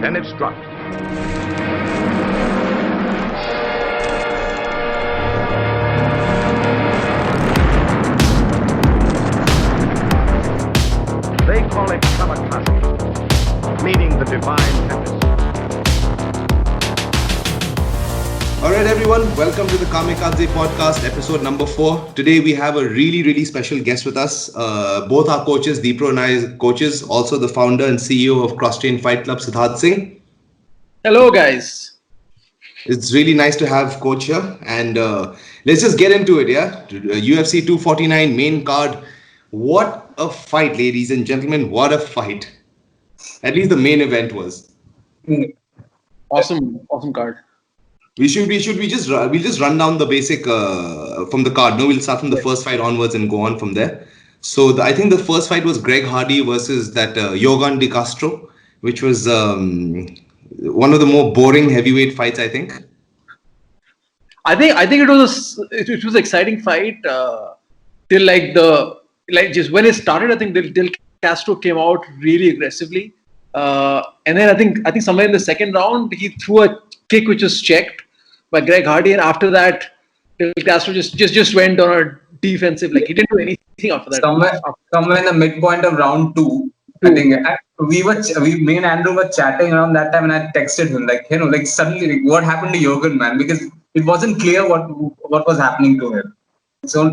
Then it struck. They call it Kamikaze, meaning the divine tempest. Alright everyone, welcome to the Kamikaze podcast, episode number 4. Today we have a really special guest with us. Both our coaches, Deepro and I coaches, also the founder and CEO of Crosstrain Fight Club, Siddharth Singh. Hello guys. It's really nice to have coach here, and let's just get into it, yeah? UFC 249 main card. What a fight, ladies and gentlemen, what a fight. At least the main event was. Awesome card. We'll just run down the basic from the card. No, we'll start from the first fight onwards and go on from there. So I think the first fight was Greg Hardy versus that Yorgan Castro, which was one of the more boring heavyweight fights, I think. I think it was an exciting fight till just when it started. I think till Castro came out really aggressively, and then I think somewhere in the second round he threw a kick which was checked by Greg Hardy, and after that, Castro just went on a defensive. Like he didn't do anything after that. Somewhere in the midpoint of round 2, I think me and Andrew were chatting around that time, and I texted him suddenly what happened to Yorgan, man, because it wasn't clear what was happening to him. So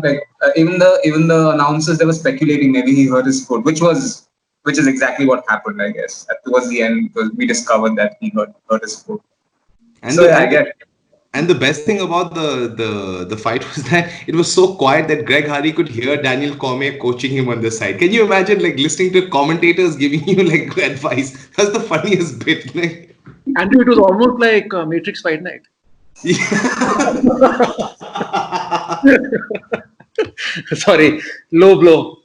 even the announcers, they were speculating maybe he hurt his foot, which is exactly what happened, I guess. Towards the end, because we discovered that he hurt his foot. And the best thing about the fight was that it was so quiet that Greg Hardy could hear Daniel Cormier coaching him on the side. Can you imagine listening to commentators giving you advice? That's the funniest bit. Andrew, it was almost like Matrix Fight Night. Sorry, low blow.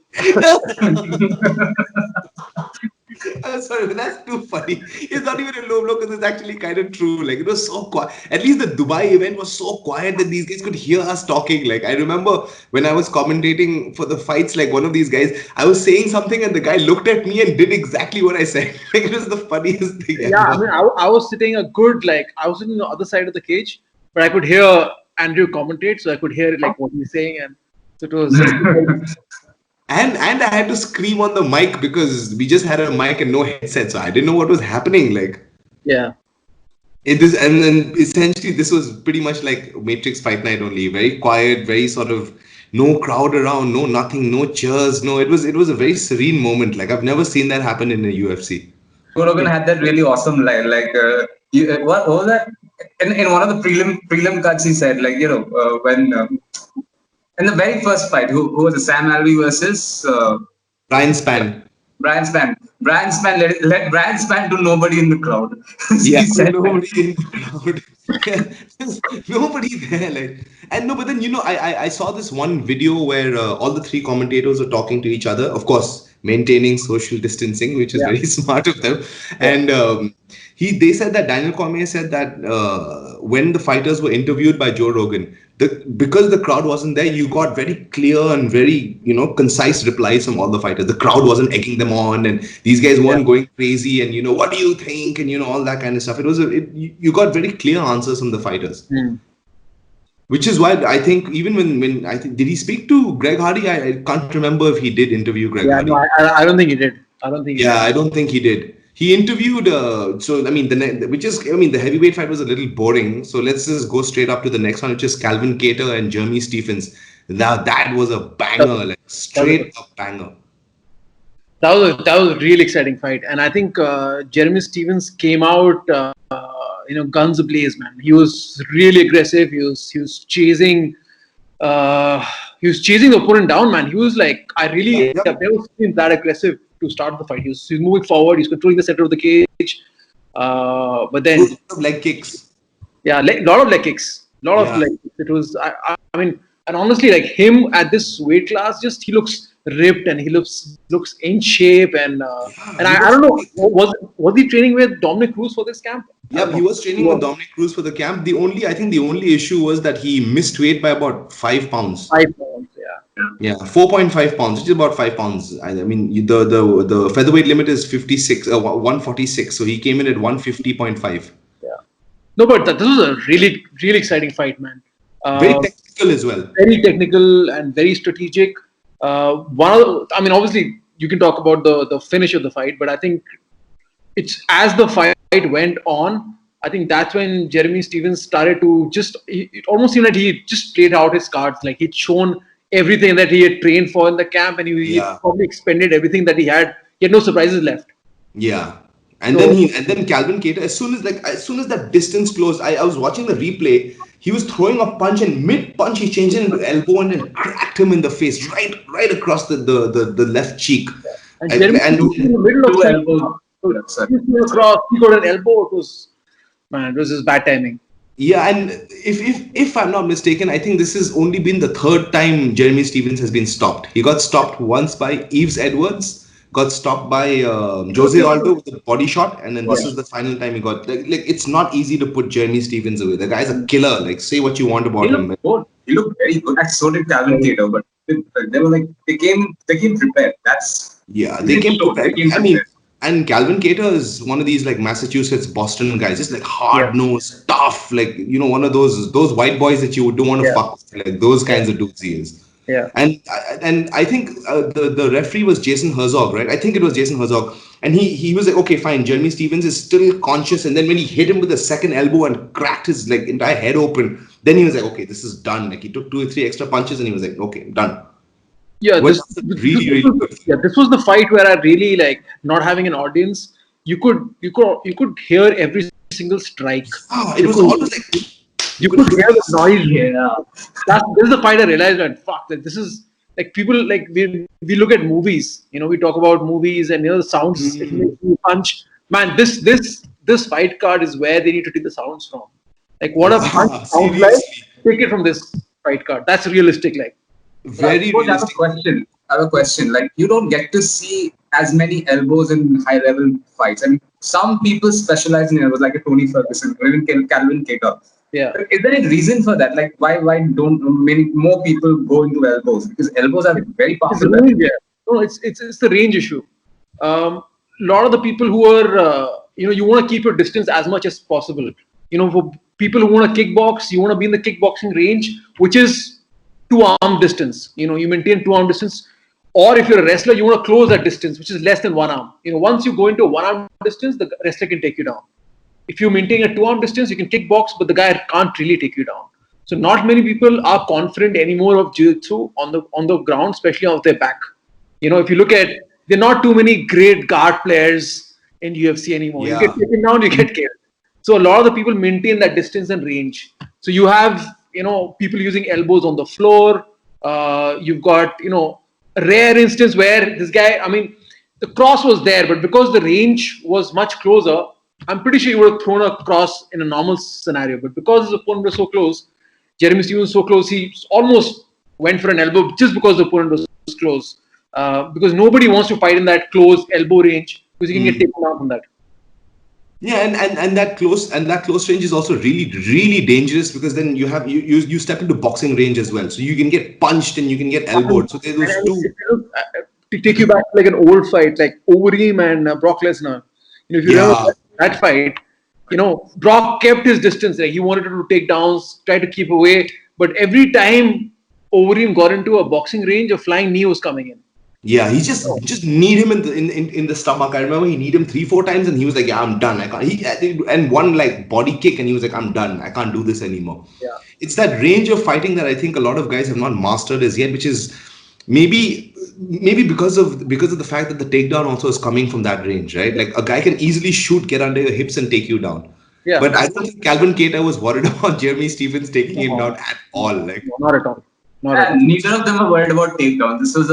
Sorry, but that's too funny. It's not even a low blow because it's actually kind of true. It was so quiet. At least the Dubai event was so quiet that these guys could hear us talking. I remember when I was commentating for the fights, one of these guys, I was saying something and the guy looked at me and did exactly what I said. It was the funniest thing ever. Yeah, I mean, I was sitting I was sitting on the other side of the cage, but I could hear Andrew commentate, so I could hear what he's saying, and so it was. And I had to scream on the mic because we just had a mic and no headset, so I didn't know what was happening. Yeah. And essentially this was pretty much like Matrix Fight Night only. Very quiet, very sort of no crowd around, no nothing, no cheers, no. It was a very serene moment. I've never seen that happen in the UFC. Yorgan had that really awesome line. What was that? In one of the prelim cuts, he said when. In the very first fight, who was it? Sam Alvey versus Brian Spann. Brian Spann let Brian Spann do nobody in the crowd. Yeah, nobody in the crowd. Nobody there. And no, but then I saw this one video where all the 3 commentators are talking to each other. Of course, maintaining social distancing, which is very smart of them. And they said that Daniel Cormier said that when the fighters were interviewed by Joe Rogan, because the crowd wasn't there, you got very clear and very concise replies from all the fighters. The crowd wasn't egging them on, and these guys weren't going crazy and what do you think and all that kind of stuff. You got very clear answers from the fighters. Which is why I think even when I think, did he speak to Greg Hardy? I can't remember if he did interview Greg Hardy. No, I don't think he did. I don't think he did. He interviewed, the heavyweight fight was a little boring. So let's just go straight up to the next one, which is Calvin Kattar and Jeremy Stephens. Now that was a banger, straight up banger. That was a really exciting fight, and I think Jeremy Stephens came out, guns ablaze, man. He was really aggressive. He was chasing the opponent down, man. He was I've never seen that aggressive to start the fight. He was moving forward. He's controlling the center of the cage. But then leg kicks. Yeah, lot of leg kicks. It was. I mean, and honestly, him at this weight class, he looks ripped and he looks in shape. And I don't know, was he training with Dominick Cruz for this camp? Yeah, he was training with Dominick Cruz for the camp. I think the only issue was that he missed weight by about 5 pounds. 5 pounds, yeah. Yeah, 4.5 pounds, which is about 5 pounds. I mean, the featherweight limit is 56, 146. So he came in at 150.5. Yeah. No, but this was a really, really exciting fight, man. Very technical as well. Very technical and very strategic. Obviously, you can talk about the finish of the fight, but I think it's as the fight went on, I think that's when Jeremy Stephens started to it almost seemed like he just played out his cards. Like he'd shown everything that he had trained for in the camp, and he probably expended everything that he had. He had no surprises left. Yeah. And then Calvin Kattar, as soon as that distance closed, I was watching the replay. He was throwing a punch, and mid-punch he changed it into elbow and then cracked him in the face, right across the left cheek. And Jeremy in the middle of elbows. Across, he got an elbow. It was just bad timing. Yeah, and if I'm not mistaken, I think this has only been the third time Jeremy Stephens has been stopped. He got stopped once by Yves Edwards, got stopped by Jose Aldo with a body shot, and then this is the final time he got. Like it's not easy to put Jeremy Stephens away. The guy's a killer. Like, say what you want about him. He looked very good. And so did Calvin Kattar, but they were like they came prepared. They came prepared. I mean. And Calvin Kattar is one of these like Massachusetts, Boston guys, just like hard-nosed, tough, like, one of those white boys that you don't want to fuck with, like those kinds of dudes he is. Yeah. And I think the referee was Jason Herzog, right? I think it was Jason Herzog. And he was like, okay, fine, Jeremy Stephens is still conscious. And then when he hit him with a second elbow and cracked his like entire head open, then he was like, okay, this is done. Like he took 2 or 3 extra punches and he was like, okay, done. Yeah, this was the fight where I really like not having an audience. You could hear every single strike. Oh, it was almost like you could hear the noise. Yeah, this is the fight I realized that fuck, like this is like people like we look at movies. We talk about movies and the sounds it makes you punch. Man, this fight card is where they need to take the sounds from. Like what a punch sounds like. Take it from this fight card. That's realistic. Like. Very realistic. I have a question. Like, you don't get to see as many elbows in high-level fights. I mean, some people specialize in elbows, like a Tony Ferguson or even Calvin Kattar. Yeah. But is there a reason for that? Like, why don't many more people go into elbows? Because elbows are very powerful. No, it's the range issue. A lot of the people who are, you want to keep your distance as much as possible. For people who want to kickbox, you want to be in the kickboxing range, which is 2-arm distance. You maintain 2-arm distance. Or if you're a wrestler, you want to close that distance, which is less than 1 arm. Once you go into a 1-arm distance, the wrestler can take you down. If you maintain a 2-arm distance, you can kickbox, but the guy can't really take you down. So not many people are confident anymore of jiu-jitsu on the ground, especially on their back. If you look at, there are not too many great guard players in UFC anymore. Yeah. You get taken down, you get killed. So a lot of the people maintain that distance and range. So you have, people using elbows on the floor. You've got, a rare instance where this guy, the cross was there, but because the range was much closer, I'm pretty sure he would have thrown a cross in a normal scenario. But because his opponent was so close, Jeremy Stephens was so close, he almost went for an elbow just because the opponent was close. Because nobody wants to fight in that close elbow range because you can get taken down from that. Yeah, and that close range is also really, really dangerous because then you step into boxing range as well. So you can get punched and you can get elbowed. So there's those two. To take you back to like an old fight, like Overeem and Brock Lesnar. If you remember that fight, Brock kept his distance. Like he wanted to take downs, try to keep away, but every time Overeem got into a boxing range, a flying knee was coming in. Yeah, he just kneed him in the stomach. I remember he kneed him 3-4 times, and he was like, "Yeah, I'm done. I can't." And one like body kick, and he was like, "I'm done. I can't do this anymore." Yeah, it's that range of fighting that I think a lot of guys have not mastered as yet, which is maybe because of the fact that the takedown also is coming from that range, right? Like a guy can easily get under your hips and take you down. Yeah, but I don't think Calvin Kattar was worried about Jeremy Stephens taking him down at all. Like not at all. Neither of them were worried about takedown. This was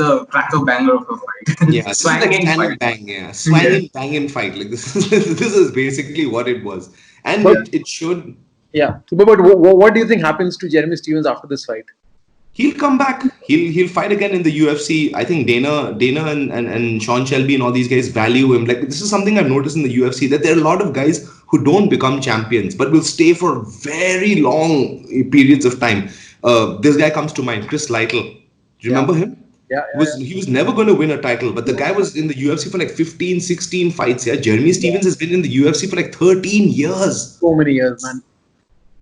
a cracker banger of a fight. Yeah, swanging like bang, swanging banging fight. Like this is basically what it was, and it should. Yeah. So, but what do you think happens to Jeremy Stephens after this fight? He'll come back. He'll fight again in the UFC. I think Dana and Sean Shelby and all these guys value him. Like this is something I've noticed in the UFC that there are a lot of guys who don't become champions but will stay for very long periods of time. This guy comes to mind, Chris Lytle. Do you remember him? Yeah, He was never going to win a title, but the guy was in the UFC for like 15, 16 fights. Yeah, Jeremy Stevens has been in the UFC for like 13 years. So many years, man.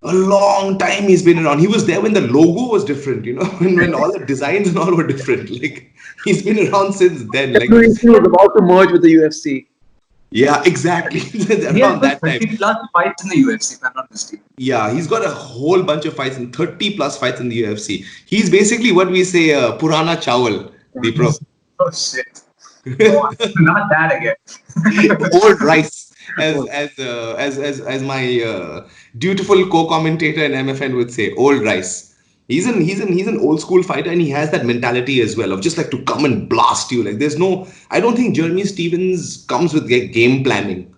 A long time he's been around. He was there when the logo was different, when all the designs and all were different. Like, he's been around since then. Like, He was about to merge with the UFC. Yeah, exactly. He Around has that time. 30 plus fights in the UFC, if I'm not mistaken. Yeah, he's got a whole bunch of fights and 30 plus fights in the UFC. He's basically what we say, Purana Chawal, the pro. Oh shit! Oh, not that again. Old rice, as my dutiful co-commentator and MFN would say, old rice. He's an old school fighter, and he has that mentality as well of just like to come and blast you. Like, I don't think Jeremy Stevens comes with like game planning.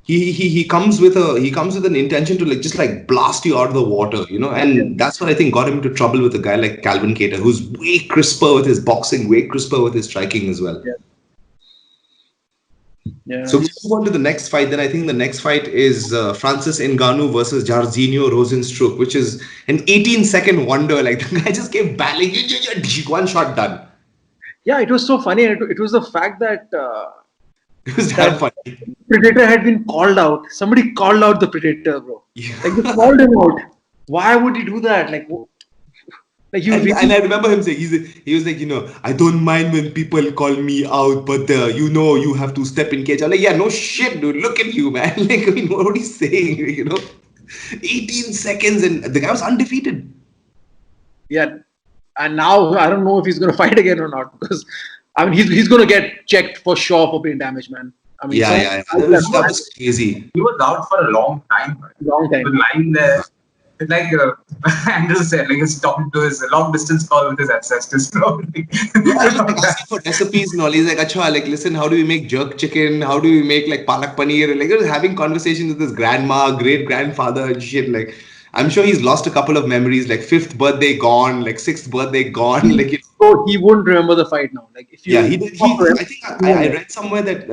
He comes with an intention to just blast you out of the water, and that's what I think got him into trouble with a guy like Calvin Kattar, who's way crisper with his boxing, way crisper with his striking as well. Yeah. So we move on to the next fight. Then I think the next fight is Francis Ngannou versus Jairzinho Rozenstruik, which is an 18-second wonder. Like, the guy just kept battling, one shot done. Yeah, it was so funny. It was the fact that It was damn funny. Predator had been called out. Somebody called out the Predator, bro. Yeah. Like, they called him out. Why would he do that? And I remember him saying, he was like, I don't mind when people call me out, but you have to step in cage. I'm like, yeah, no shit, dude. Look at you, man. Like, I mean, what are you saying? 18 seconds, and the guy was undefeated. Yeah, and now I don't know if he's going to fight again or not, because I mean he's going to get checked for sure for brain damage, man. I mean, Yeah. That was crazy. He was out for a long time. Long time. The line there, like Andrew said, like he's talking to his long distance call with his ancestors. Asking for recipes and all. He's like, Acha, like, listen, how do we make jerk chicken? How do we make like palak paneer? Like, he was having conversations with his grandma, great grandfather and shit. Like, I'm sure he's lost a couple of memories, like 5th birthday gone, like 6th birthday gone. Like, So he wouldn't remember the fight now. Like, if you he did. I think I read somewhere that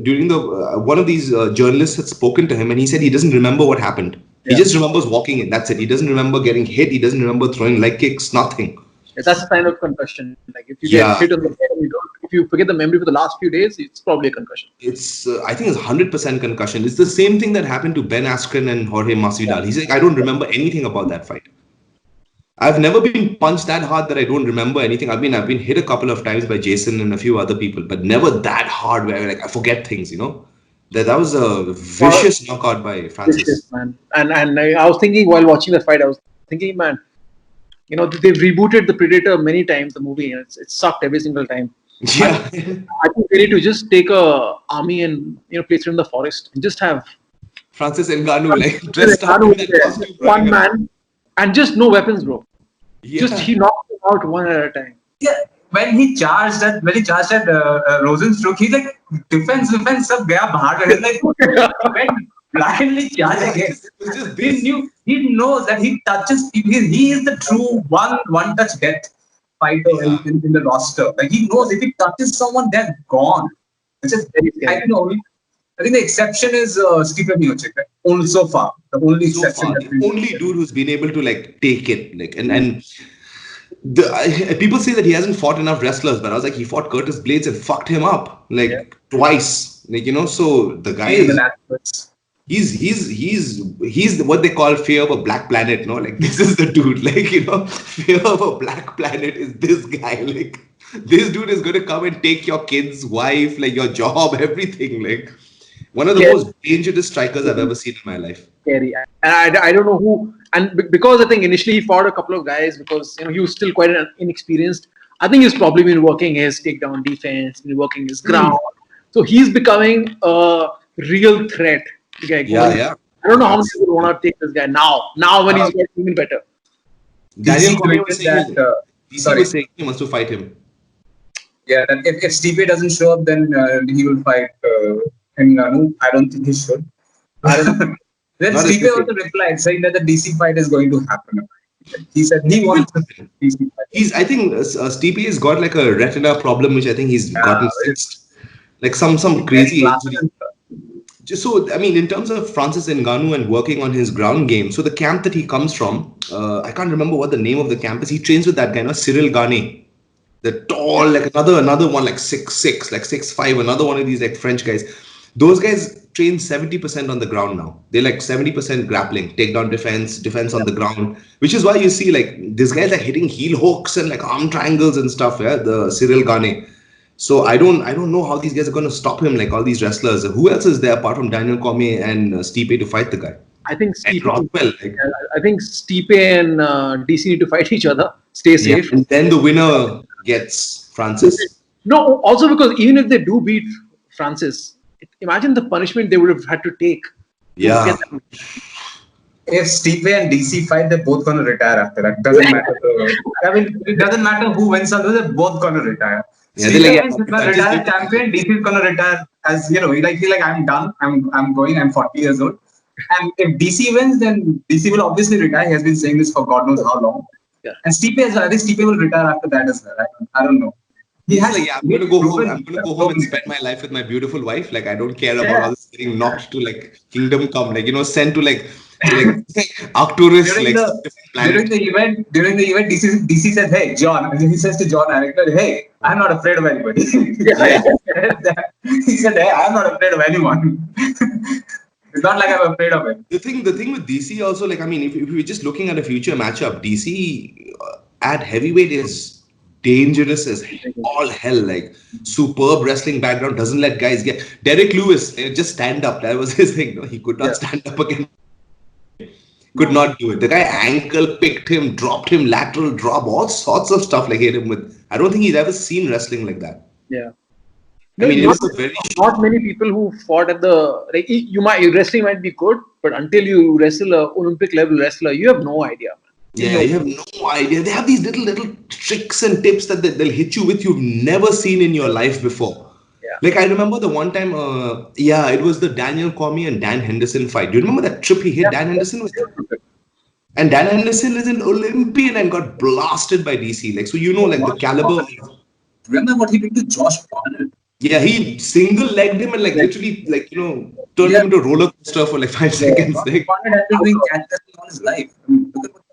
during the one of these journalists had spoken to him, and he said he doesn't remember what happened. He just remembers walking in. That's it. He doesn't remember getting hit. He doesn't remember throwing leg kicks. Nothing. That's a sign of concussion. Like, if you get hit on the head and if you forget the memory for the last few days, it's probably a concussion. It's I think it's 100% concussion. It's the same thing that happened to Ben Askren and Jorge Masvidal. He's like, I don't remember anything about that fight. I've never been punched that hard that I don't remember anything. I've been hit a couple of times by Jason and a few other people, but never that hard where I forget things. That was a vicious knockout by Francis. Vicious, man. And I was thinking while watching the fight, I was thinking, man, they've rebooted the Predator many times, the movie, and it sucked every single time. Yeah. I think they need to just take a army and place it in the forest and just have Francis Ngannou dressed up in that costume, one man and just no weapons, bro. Yeah. Just he knocked them out one at a time. Yeah, when he charged at Rozenstruik, he's like defense sab gaya bahar. He's like went blindly charging it. He knows that he touches. He is the true one touch death fighter in the roster. Like, he knows if he touches someone, they're gone. It's just very scary. I think the exception is Stipe Miocic, right? Only so far. The only exception. The only dude who's been able to take it. And people say that he hasn't fought enough wrestlers, but I was like, he fought Curtis Blades and fucked him up twice. So the guy is. He's what they call fear of a black planet. No, like, this is the dude. Like, fear of a black planet is this guy. Like, this dude is going to come and take your kid's wife, like your job, everything. Like, one of the most dangerous strikers I've ever seen in my life. Scary. And I don't know who. And because I think initially he fought a couple of guys because he was still quite inexperienced. I think he's probably been working his takedown defense, been working his ground. So he's becoming a real threat. Yeah. I don't know how many people want to take this guy now. Now when he's getting even better. Daniel was saying he wants to fight him. Yeah, and if Stipe doesn't show up, then he will fight Ngannou. I don't think he should. Then Stipe also replied saying that the DC fight is going to happen. He said he wants the DC fight. I think Stipe has got like a retina problem, which I think he's gotten fixed. Like some crazy injury. So, I mean, in terms of Francis Ngannou and working on his ground game, so the camp that he comes from, I can't remember what the name of the camp is. He trains with that guy, Cyril Gane, the tall, like another one, like 6'6", like 6'5", another one of these like French guys. Those guys train 70% on the ground now. They're like 70% grappling, takedown defense on the ground, which is why you see like these guys are hitting heel hooks and like arm triangles and stuff. Yeah, the Cyril Gane. So I don't know how these guys are going to stop him, like all these wrestlers. Who else is there apart from Daniel Cormier and Stipe to fight the guy? I think And Stipe. Rothwell, like, I think Stipe and DC need to fight each other. Stay safe. and then the winner gets Francis. No, also because even if they do beat Francis, imagine the punishment they would have had to take. Yeah. If Stipe and DC fight, they're both going to retire after that. Doesn't matter. I mean, it doesn't matter who wins or loses, they're both going to retire. Yeah, Stipe is going to retire champion. DC is going to retire as, he's like, I'm done. I'm going. I'm 40 years old. And if DC wins, then DC will obviously retire. He has been saying this for God knows how long. Yeah. And Stipe as well. I think Stipe will retire after that as well. I don't know. He has Like, I'm gonna go home. I'm gonna go home and spend my life with my beautiful wife. Like, I don't care about all this getting knocked to like Kingdom Come. Like, sent to like Arcturus, during the event, DC said, "Hey, John," and he says to John Alexander, "Hey, I'm not afraid of anybody." He said, "Hey, I'm not afraid of anyone." It's not like I'm afraid of it. The thing with DC also, like, I mean, if we're just looking at a future matchup, DC at heavyweight is dangerous as all hell. Like, superb wrestling background, doesn't let guys get. Derek Lewis, just stand up. That was his thing. No, he could not stand up again. Could not do it. The guy ankle picked him, dropped him, lateral drop, all sorts of stuff. Like, hit him with. I don't think he's ever seen wrestling like that. Yeah. I mean, not many people who fought at the wrestling might be good, but until you wrestle a Olympic level wrestler, you have no idea. Yeah, you have no idea. They have these little tricks and tips that they'll hit you with you've never seen in your life before. Yeah. Like, I remember the one time, it was the Daniel Cormier and Dan Henderson fight. Do you remember that trip he hit Dan Henderson with? And Dan Henderson is an Olympian and got blasted by DC. Like, so the caliber. Remember what he did to Josh Barnett? Yeah, he single-legged him and literally turned him into a roller coaster for 5 seconds. Barnett has been doing catch wrestling all his life. I mean, look at what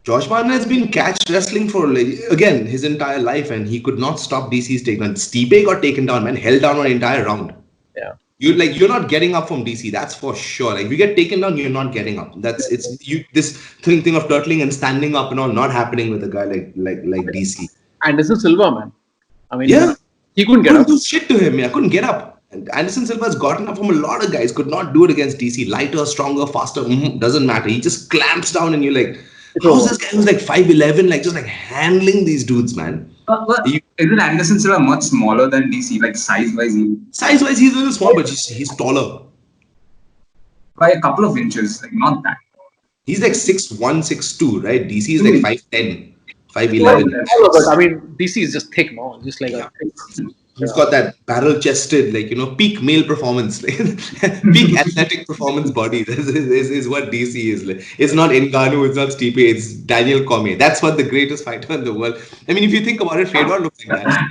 Josh Barnett has been catch wrestling for again his entire life, and he could not stop DC's takedown. Stipe got taken down, man, held down an entire round. Yeah, you're not getting up from DC, that's for sure. Like, if you get taken down, you're not getting up. This thing of turtling and standing up and all not happening with a guy like DC. Anderson Silva, man. I mean, yeah, he couldn't get up. Do shit to him. Yeah, couldn't get up. And Anderson Silva has gotten up from a lot of guys, could not do it against DC. Lighter, stronger, faster, doesn't matter. He just clamps down, and you're like, how's this guy who's 5'11", just handling these dudes, man? Isn't Anderson Silva much smaller than DC, size-wise? Size-wise, he's a little small, but he's taller. By a couple of inches, not that. He's 6'1", 6'2", right? DC is 5'10", 5'11". I mean, DC is just thick, no? Just like He's got that barrel-chested, peak male performance, peak athletic performance body. This is what DC is. It's not Ngannou, it's not Stipe, it's Daniel Cormier. That's what the greatest fighter in the world. I mean, if you think about it, Fedor looks like that.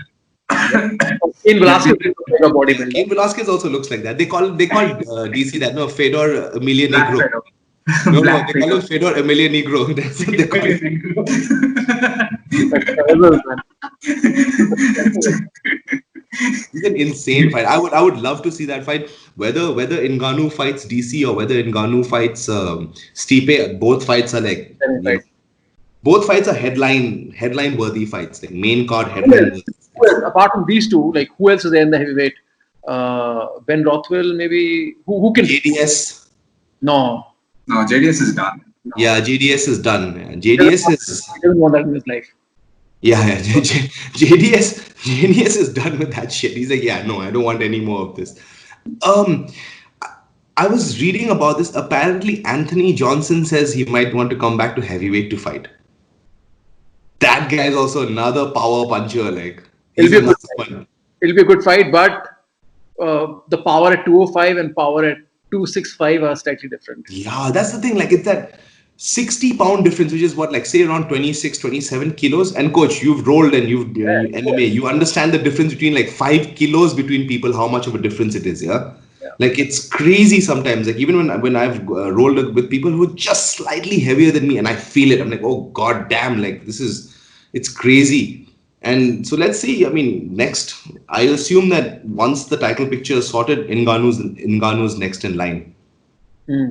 Cain Velasquez looks like a bodybuilder. Cain Velasquez also looks like that. They call DC that. No, Fedor Emilio Negro. No, they call him Fedor Emilio Negro. That's what they call him. It's an insane fight. I would love to see that fight. Whether Ngannou fights DC or whether Ngannou fights Stipe, both fights are both fights are headline worthy fights, main card headline worthy. Apart from these two, who else is there in the heavyweight? Ben Rothwell, maybe. Who can? JDS. No, JDS is done. Yeah, JDS is done. JDS is. He doesn't want that in his life. Yeah. JDS is done with that shit. He's like, no, I don't want any more of this. I was reading about this. Apparently, Anthony Johnson says he might want to come back to heavyweight to fight. That guy is also another power puncher. It'll be a good fight, but the power at 205 and power at 265 are slightly different. Yeah, that's the thing. It's that 60-pound difference, which is what, say around 26, 27 kilos. And coach, you've rolled and you've MMA. You understand the difference between 5 kilos between people, how much of a difference it is, yeah? Like it's crazy sometimes. Like even when I've rolled with people who are just slightly heavier than me, and I feel it. I'm like, oh god damn! Like it's crazy. And so let's see. I mean, next, I assume that once the title picture is sorted, Ngannou's next in line. Yeah.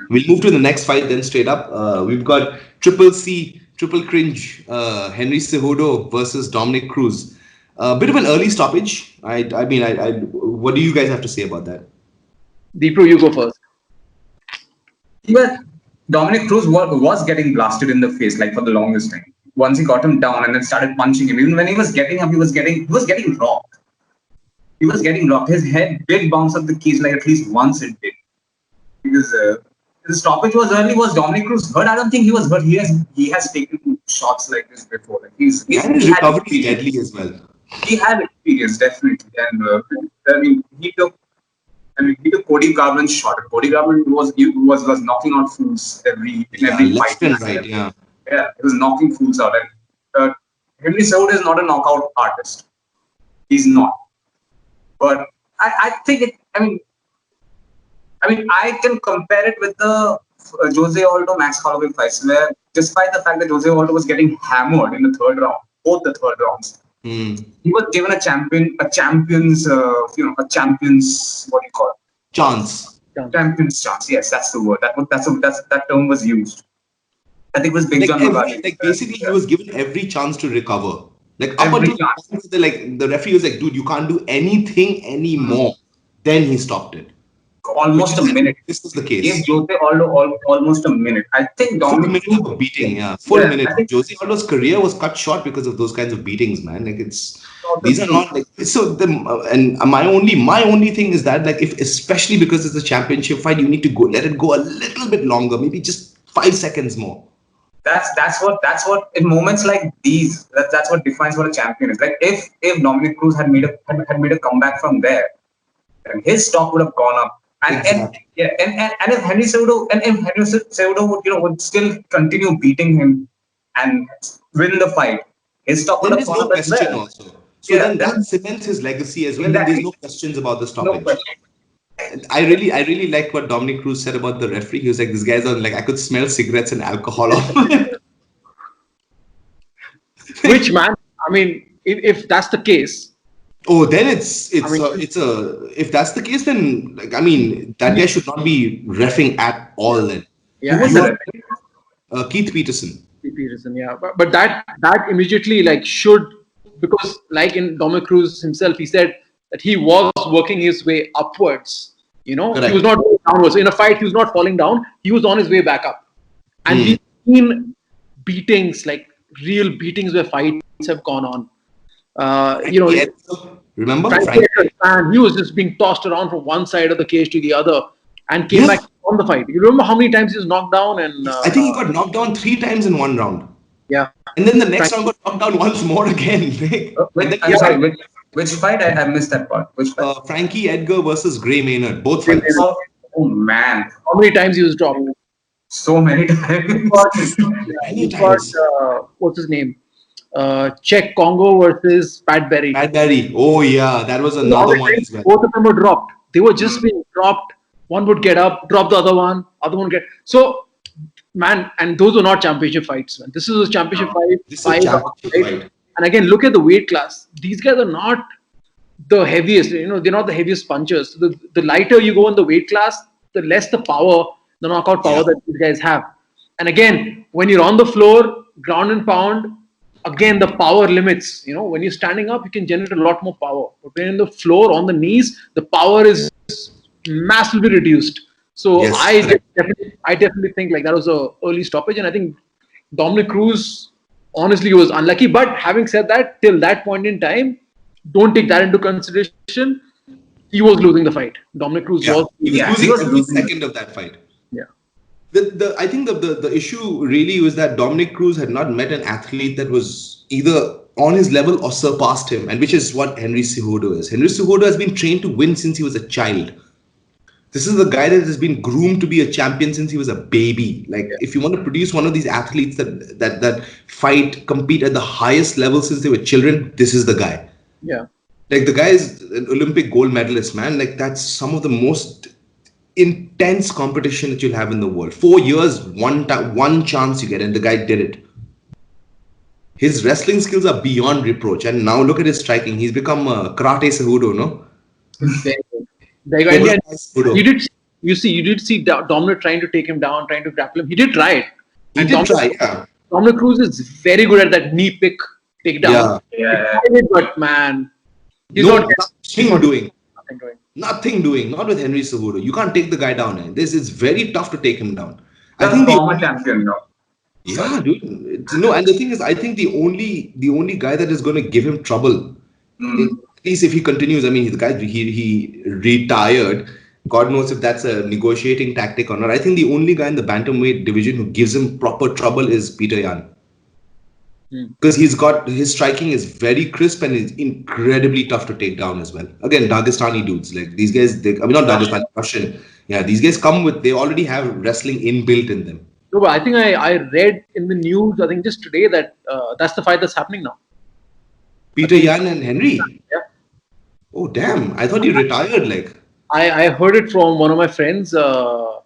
We'll move to the next fight then straight up. We've got Triple Cringe, Henry Cejudo versus Dominick Cruz. A bit of an early stoppage. I mean, what do you guys have to say about that? Deepu, you go first. But Dominick Cruz was getting blasted in the face like for the longest time. Once he got him down and then started punching him, even when he was getting up, he was getting rocked. He was getting rocked. His head did bounce up the cage like at least once it did. Because the stoppage was early. Was Dominick Cruz hurt? I don't think he was hurt. He has taken shots like this before. Like his recovery deadly as well. He had experience definitely, and I mean he took Cody Garland's shot. Cody Garland was knocking out fools every left fight. And right, yeah. Yeah, he was knocking fools out. And Henry Cejudo is not a knockout artist. He's not. But I think it. I mean, I can compare it with the Jose Aldo Max Holloway fights, where despite the fact that Jose Aldo was getting hammered in the third round, both the third rounds, he was given a champion's what do you call it? Chance. Champion's chance. Yes, that's the word. That term was used. I think it was Big John Magadi. Like basically, he was given every chance to recover. Like up until the referee was like, dude, you can't do anything anymore. Then he stopped it. Almost a minute. This was the case. Gave Jose Aldo almost a minute. I think Dominick full minute of beating, yeah. Full minute. Jose Aldo's career was cut short because of those kinds of beatings, man. Like these are not like so. My only thing is that like if especially because it's a championship fight, you need to let it go a little bit longer, maybe just 5 seconds more. That's what in moments like these, that's what defines what a champion is. Like if Dominick Cruz had made a comeback from there, then his stock would have gone up. And if Henry Cejudo would still continue beating him and win the fight, his stock would have gone up as well. Also. So then that cements his legacy as well. Exactly. And there's no questions about the stoppage. No I really like what Dominick Cruz said about the referee. He was like, "These guys are like, I could smell cigarettes and alcohol on them." Which man? I mean, if that's the case. Oh, then if that's the case, then like I mean that guy should not be reffing at all. Then Keith Peterson. Keith Peterson, yeah, but that immediately like should, because like in Dominick Cruz himself, he said that he was working his way upwards. You know, Correct. He was not going downwards. In a fight, he was not falling down. He was on his way back up. And we've seen beatings, like real beatings where fights have gone on. Remember? He was just being tossed around from one side of the cage to the other and came back on the fight. You remember how many times he was knocked down? And I think he got knocked down 3 times in one round. Yeah. And then the next round got knocked down once more again. Which fight? I missed that part. Which fight? Frankie Edgar versus Gray Maynard. Both fights. Oh man. How many times he was dropped? So many times. What's his name? Czech Congo versus Pat Berry. Pat Berry. Oh yeah, that was another one as well. Both of them were dropped. They were just being dropped. One would get up, drop the other one get. So, man, and those were not championship fights, man. This is a championship fight. This is a championship fight. And again, look at the weight class. These guys are not the heaviest. You know, they're not the heaviest punchers. The lighter you go in the weight class, the less the power, the knockout power that these guys have. And again, when you're on the floor, ground and pound, again, the power limits. You know, when you're standing up, you can generate a lot more power. But when you're on the floor, on the knees, the power is massively reduced. So I definitely think like that was an early stoppage. And I think Dominick Cruz, honestly, was unlucky. But having said that, till that point in time, don't take that into consideration. He was losing the fight. Dominick Cruz was losing every second of that fight. Yeah. I think the issue really was that Dominick Cruz had not met an athlete that was either on his level or surpassed him, and which is what Henry Cejudo is. Henry Cejudo has been trained to win since he was a child. This is the guy that has been groomed to be a champion since he was a baby. Like, if you want to produce one of these athletes that fight, compete at the highest level since they were children, this is the guy. Yeah. Like the guy is an Olympic gold medalist, man. Like that's some of the most intense competition that you'll have in the world. 4 years, one chance you get, and the guy did it. His wrestling skills are beyond reproach, and now look at his striking. He's become a karate Cejudo, no? Very good. Very good. Cobra And Kai Cejudo. you did see Dominic trying to take him down, trying to grapple him. He did try it. He And did try, yeah. Dominic Cruz is very good at that knee pick takedown. Yeah. But man, he's No, not nothing doing. nothing doing. Nothing doing. Not with Henry Cejudo. You can't take the guy down. This is very tough to take him down. I That's think former champion, no? yeah, dude. And the thing is, I think the only guy that is going to give him trouble, at least if he continues. I mean, the guy he retired. God knows if that's a negotiating tactic or not. I think the only guy in the bantamweight division who gives him proper trouble is Peter Yan. Because his striking is very crisp and is incredibly tough to take down as well. Again, Dagestani dudes, like these guys, not Dagestani, Russian. Yeah, these guys they already have wrestling inbuilt in them. No, but I think I read in the news, I think just today, that that's the fight that's happening now. Peter Yan and Henry? Yeah. Oh, damn. I thought he retired, like. I heard it from one of my friends from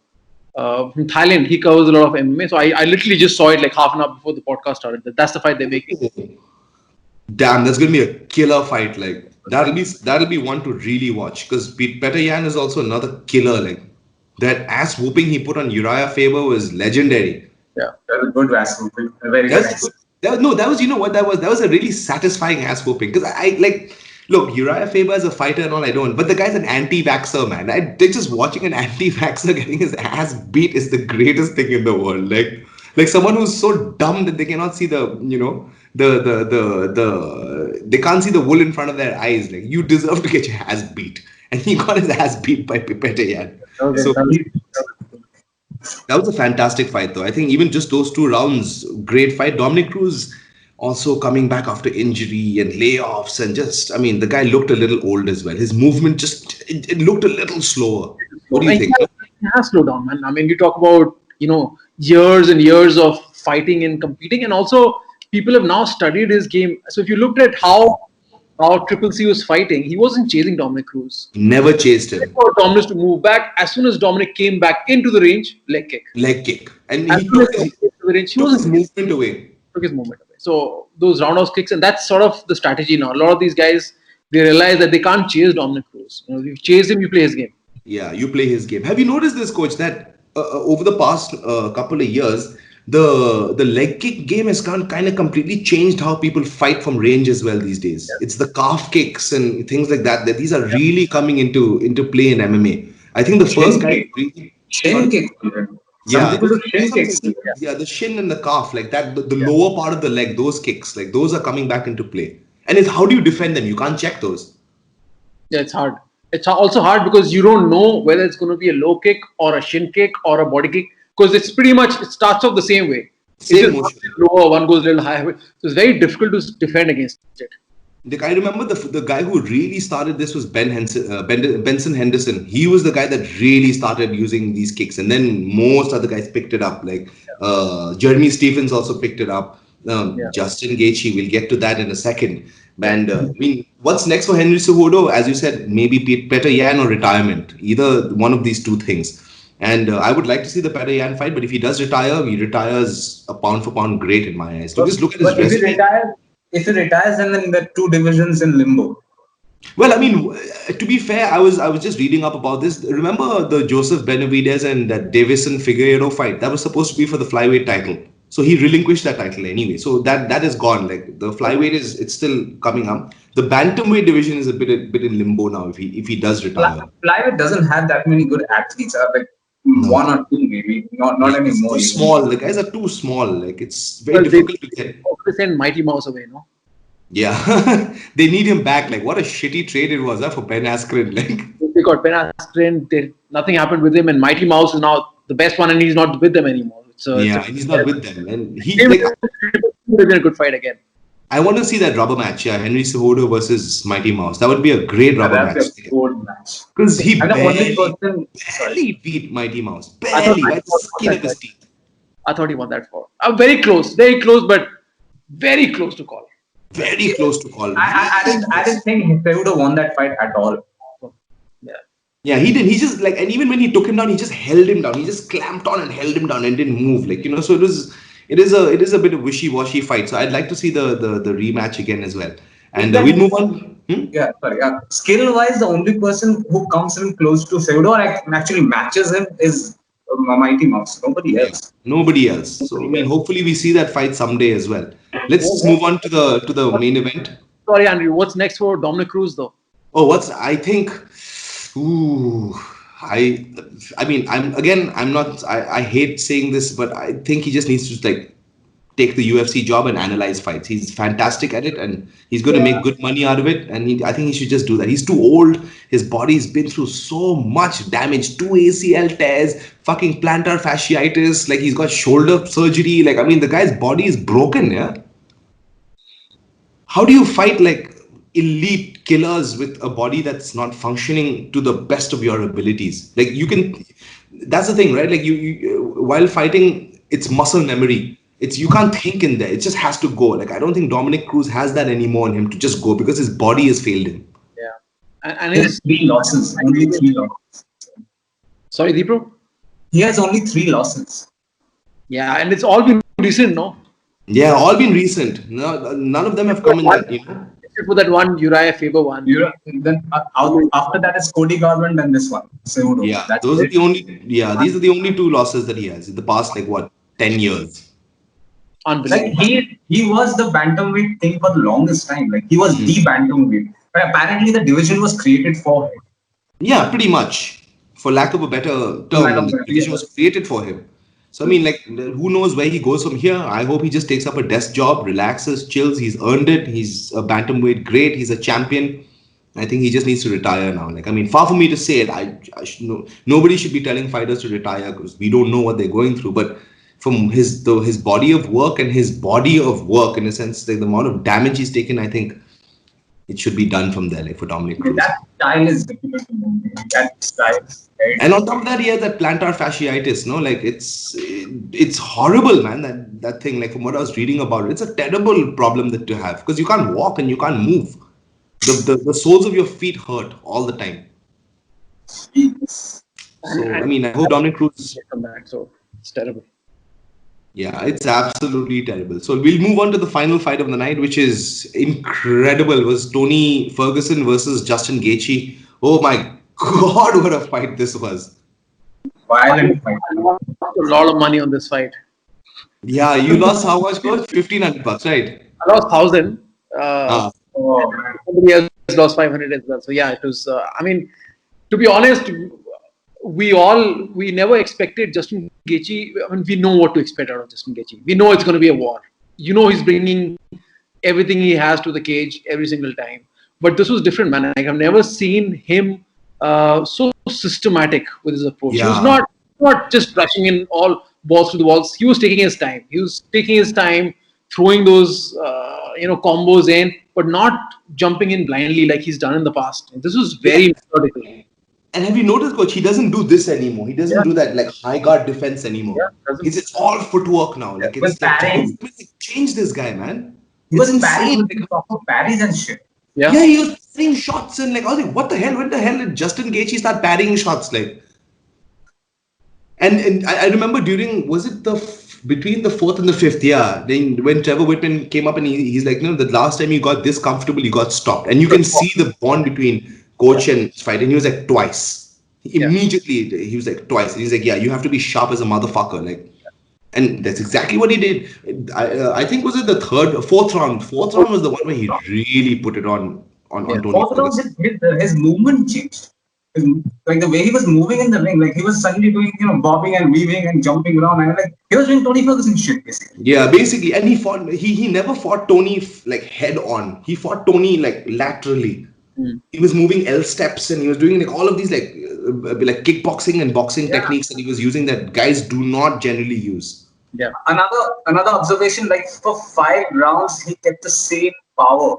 Thailand. He covers a lot of MMA. So I literally just saw it like half an hour before the podcast started. That's the fight they're making. Damn, that's going to be a killer fight. Like, that'll be one to really watch. Because Peter Yan is also another killer. Like, that ass whooping he put on Uriah Faber was legendary. Yeah. That was a good ass whooping. A very good ass whooping. That was, you know what that was? That was a really satisfying ass whooping. Because look, Uriah Faber is a fighter and all, I don't. But the guy's an anti-vaxxer, man. Just watching an anti-vaxxer getting his ass beat is the greatest thing in the world. Like someone who's so dumb that they cannot see the they can't see the wool in front of their eyes. Like, you deserve to get your ass beat. And he got his ass beat by Peter Yan. Okay. So that was a fantastic fight, though. I think even just those 2 rounds, great fight. Dominick Cruz also coming back after injury and layoffs, and the guy looked a little old as well. His movement it looked a little slower. What do you think? He has slowed down, man. I mean, you talk about, years and years of fighting and competing, and also people have now studied his game. So if you looked at how Triple C was fighting, he wasn't chasing Dominick Cruz. Never chased him. For Dominic to move back. As soon as Dominic came back into the range, leg kick. And As he soon took as he came to the range, he his was movement away. took his movement away. So those roundhouse kicks, and that's sort of the strategy now. A lot of these guys, they realize that they can't chase Dominick Cruz. If you chase him, you play his game. Yeah, you play his game. Have you noticed this, coach, that over the past couple of years, the leg kick game has kind of completely changed how people fight from range as well these days. Yeah. It's the calf kicks and things like that. These are really coming into play in MMA. I think the first guy shin kick. Yeah, the shin and the calf, like that, the lower part of the leg, those kicks, like those are coming back into play. And how do you defend them? You can't check those. Yeah, it's hard. It's also hard because you don't know whether it's going to be a low kick or a shin kick or a body kick, because it's pretty much, it starts off the same way. Same motion. Lower, one goes a little higher. So it's very difficult to defend against it. I remember the guy who really started this was Benson Henderson. He was the guy that really started using these kicks, and then most other guys picked it up. Like Jeremy Stephens also picked it up. Justin Gaethje, we'll get to that in a second. And what's next for Henry Cejudo? As you said, maybe Peter Yan or retirement. Either one of these 2 things. And I would like to see the Peter Yan fight, but if he does retire, he retires a pound for pound great in my eyes. So just look at his resume. If he retires, then the 2 divisions in limbo. Well, I mean, to be fair, I was just reading up about this. Remember the Joseph Benavidez and that Davison Figueiredo fight? That was supposed to be for the flyweight title. So he relinquished that title anyway. So that is gone. Like the flyweight it's still coming up. The bantamweight division is a bit in limbo now if he does retire. Flyweight doesn't have that many good athletes. Like 1 or 2 maybe, not anymore. Too small. The guys are too small. Like it's very difficult to get. They send Mighty Mouse away, no? Yeah, they need him back. Like what a shitty trade it was for Ben Askren. Like they got Ben Askren. Nothing happened with him, and Mighty Mouse is now the best one, and he's not with them anymore. And he's not with them. And would have been a good fight again. I want to see that rubber match. Yeah, Henry Cejudo versus Mighty Mouse. That would be a great rubber match. That's a good match. Because he barely beat Mighty Mouse. Barely, by the skin of his teeth. I thought he won that for. Very close, but very close to call. Very close to call. I didn't think Cejudo won that fight at all. Yeah, he did. He just like, and even when he took him down, he just held him down. He just clamped on and held him down and didn't move. Like, so it is a bit of wishy-washy fight. So I'd like to see the rematch again as well. And we'll move on. Yeah, sorry. Skill-wise, the only person who comes in close to Cejudo and actually matches him is Mighty Mouse. Nobody else. Nobody else. So I mean, hopefully we see that fight someday as well. Let's move on to the main event. Sorry, Andrew. What's next for Dominick Cruz, though? Oh, I think. Ooh, I mean, I hate saying this, but I think he just needs to like take the UFC job and analyze fights. He's fantastic at it, and he's going to make good money out of it. And I think he should just do that. He's too old. His body's been through so much damage. 2 ACL tears, fucking plantar fasciitis. Like, he's got shoulder surgery. Like, I mean, the guy's body is broken. Yeah. How do you fight like elite killers with a body that's not functioning to the best of your abilities? Like, that's the thing, right? Like, you while fighting, it's muscle memory. You can't think in there. It just has to go. Like, I don't think Dominick Cruz has that anymore in him to just go because his body has failed him. Yeah. And his 3 losses. Only 3 losses. Sorry, Deepro? He has only 3 losses. Yeah, and it's all been recent, no? Yeah, all been recent. No, none of them have come in that, Except for that one Uriah Faber one. Then after that is Cody Garbrandt and this one. Cejudo. Yeah, those are the only. Yeah, these are the only 2 losses that he has in the past, 10 years. Unbelievable. Like, he was the bantamweight thing for the longest time. Like, he was the bantamweight. But apparently the division was created for him. Yeah, pretty much. For lack of a better term, the division was created for him. So, I mean, like, who knows where he goes from here? I hope he just takes up a desk job, relaxes, chills. He's earned it. He's a bantamweight great. He's a champion. I think he just needs to retire now. Like, I mean, far from me to say it. Nobody should be telling fighters to retire because we don't know what they're going through. But from his body of work and his body of work, in a sense, like the amount of damage he's taken, I think it should be done from there, like for Dominick Cruz. That style is difficult to move. That style. Right? And on top of that, he has that plantar fasciitis, no? Like, it's horrible, man, that thing. Like, from what I was reading about it, it's a terrible problem that to have because you can't walk and you can't move. The soles of your feet hurt all the time. Jeez. So, I mean, I hope Dominick Cruz come back. So it's terrible. Yeah, it's absolutely terrible. So we'll move on to the final fight of the night, which is incredible. It was Tony Ferguson versus Justin Gaethje. Oh my God, what a fight this was. Violent fight. I lost a lot of money on this fight. Yeah, you lost how much, coach? $1,500, right? I lost 1,000. Oh, man. Somebody else lost 500 as well. So yeah, it was, I mean, to be honest, we never expected Justin Gaethje. I mean, we know what to expect out of Justin Gaethje. We know it's going to be a war. You know, he's bringing everything he has to the cage every single time. But this was different, man. Like, I've never seen him so systematic with his approach. Yeah. He was not just rushing in all balls to the walls. He was taking his time. He was taking his time, throwing those combos in, but not jumping in blindly like he's done in the past. And this was very methodical. And have you noticed, coach, he doesn't do this anymore. He doesn't do that like high guard defense anymore. Yeah, it's all footwork now. Like, it's like, change this guy, man. He was parrying proper parries and shit. Yeah, he was parrying shots and like, I was like, what the hell? When the hell did Justin Gaethje start parrying shots? Like, and I remember between the 4th and the 5th, then when Trevor Whitman came up and he's like, the last time you got this comfortable, you got stopped. And you can see the bond between coach and fight, and he was like twice. Immediately, he was like twice. And he's like, you have to be sharp as a motherfucker. Like, and that's exactly what he did. I think was it the 4th round? 4th round was the one where he really put it on Tony. 4th round, his movement changed. Like the way he was moving in the ring, like he was suddenly doing, bobbing and weaving and jumping around, and like he was doing Tony Ferguson shit, basically. Yeah, basically, and he never fought Tony like head on. He fought Tony like laterally. He was moving L steps and he was doing like all of these like kickboxing and boxing techniques that he was using that guys do not generally use. Yeah. Another observation, like for 5 rounds, he kept the same power.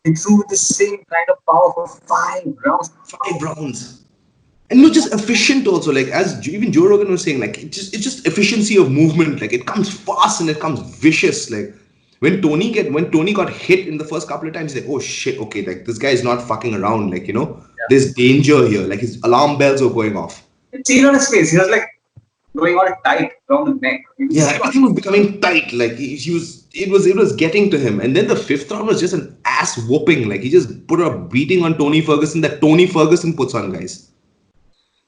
He threw with the same kind of power for 5 rounds. 5 rounds. And not just efficient also, like as even Joe Rogan was saying, like it's just efficiency of movement. Like it comes fast and it comes vicious. Like when Tony got hit in the first couple of times, he's like, oh shit, okay, like this guy is not fucking around, like, there's danger here, like his alarm bells were going off. It's seen on his face. He was like going all tight around the neck. Yeah, everything was becoming tight, like it was getting to him. And then the fifth round was just an ass whooping, like he just put a beating on Tony Ferguson that Tony Ferguson puts on guys.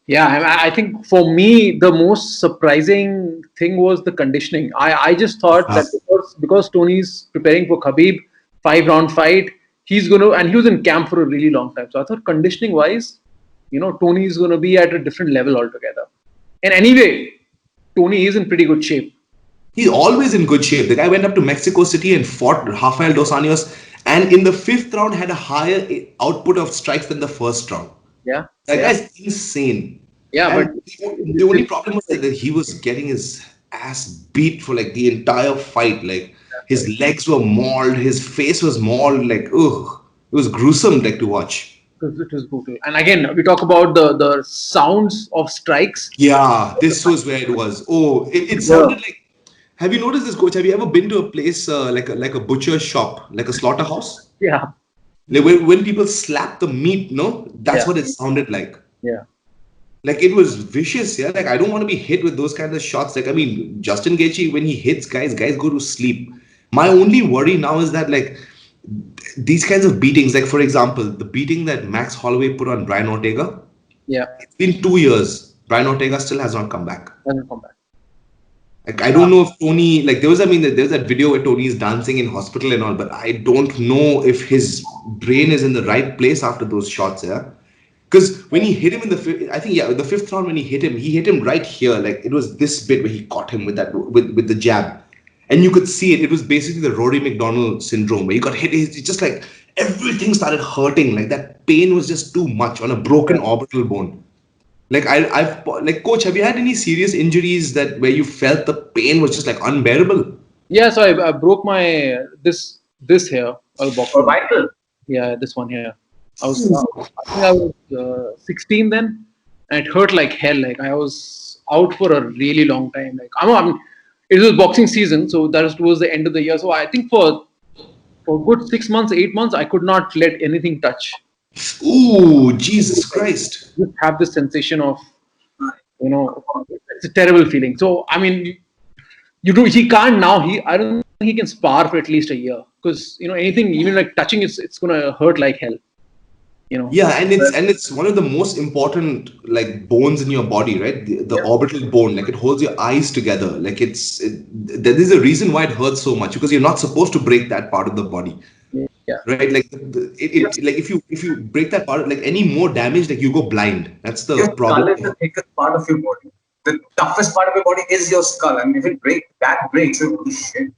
Yeah, I think for me the most surprising thing was the conditioning. I just thought that because Tony's preparing for Khabib 5-round fight, he's and he was in camp for a really long time. So I thought conditioning wise, Tony is gonna be at a different level altogether. And anyway, Tony is in pretty good shape. He's always in good shape. The guy went up to Mexico City and fought Rafael Dos Anjos, and in the fifth round had a higher output of strikes than the first round. Yeah, that guy's insane. Yeah, and but the only problem was that he was getting his ass beat for like the entire fight. Like his legs were mauled, his face was mauled. Like, ugh, it was gruesome, like to watch. It was brutal. And again, we talk about the sounds of strikes. Yeah, this was where it was. Oh, it sounded like. Have you noticed this, Coach? Have you ever been to a place like a butcher shop, like a slaughterhouse? Yeah. Like when people slap the meat, that's what it sounded like. Yeah. Like it was vicious, yeah. Like I don't want to be hit with those kinds of shots. Like I mean, Justin Gaethje, when he hits guys go to sleep. My only worry now is that like these kinds of beatings, like for example, the beating that Max Holloway put on Brian Ortega. Yeah. It's been 2 years. Brian Ortega still has not come back. Hasn't come back. Like I don't know if Tony, like there's that video where Tony is dancing in hospital and all, but I don't know if his brain is in the right place after those shots, yeah. Because when he hit him in the fifth round, when he hit him right here, like it was this bit where he caught him with the jab, and you could see it. It was basically the Rory McDonald syndrome where he got hit. It's just like everything started hurting. Like that pain was just too much on a broken orbital bone. Like I've Coach, have you had any serious injuries where you felt the pain was just like unbearable? Yeah, so I broke my this here. Vital. Yeah, this one here. I was 16 then, and it hurt like hell. Like I was out for a really long time. Like I mean, it was boxing season, so that was towards the end of the year. So I think for good 6 months, 8 months, I could not let anything touch. Ooh, Jesus Christ! Just have this sensation of, it's a terrible feeling. So I mean, he can't now. I don't think he can spar for at least a year because anything, even like touching, it's gonna hurt like hell. Yeah, and it's one of the most important like bones in your body, right? The orbital bone, like it holds your eyes together. Like there is a reason why it hurts so much because you're not supposed to break that part of the body. Yeah. Right, like like if you break that part, like any more damage, like you go blind. That's the problem. Your skull is the thickest part of your body. The toughest part of your body is your skull, and if it breaks, holy shit.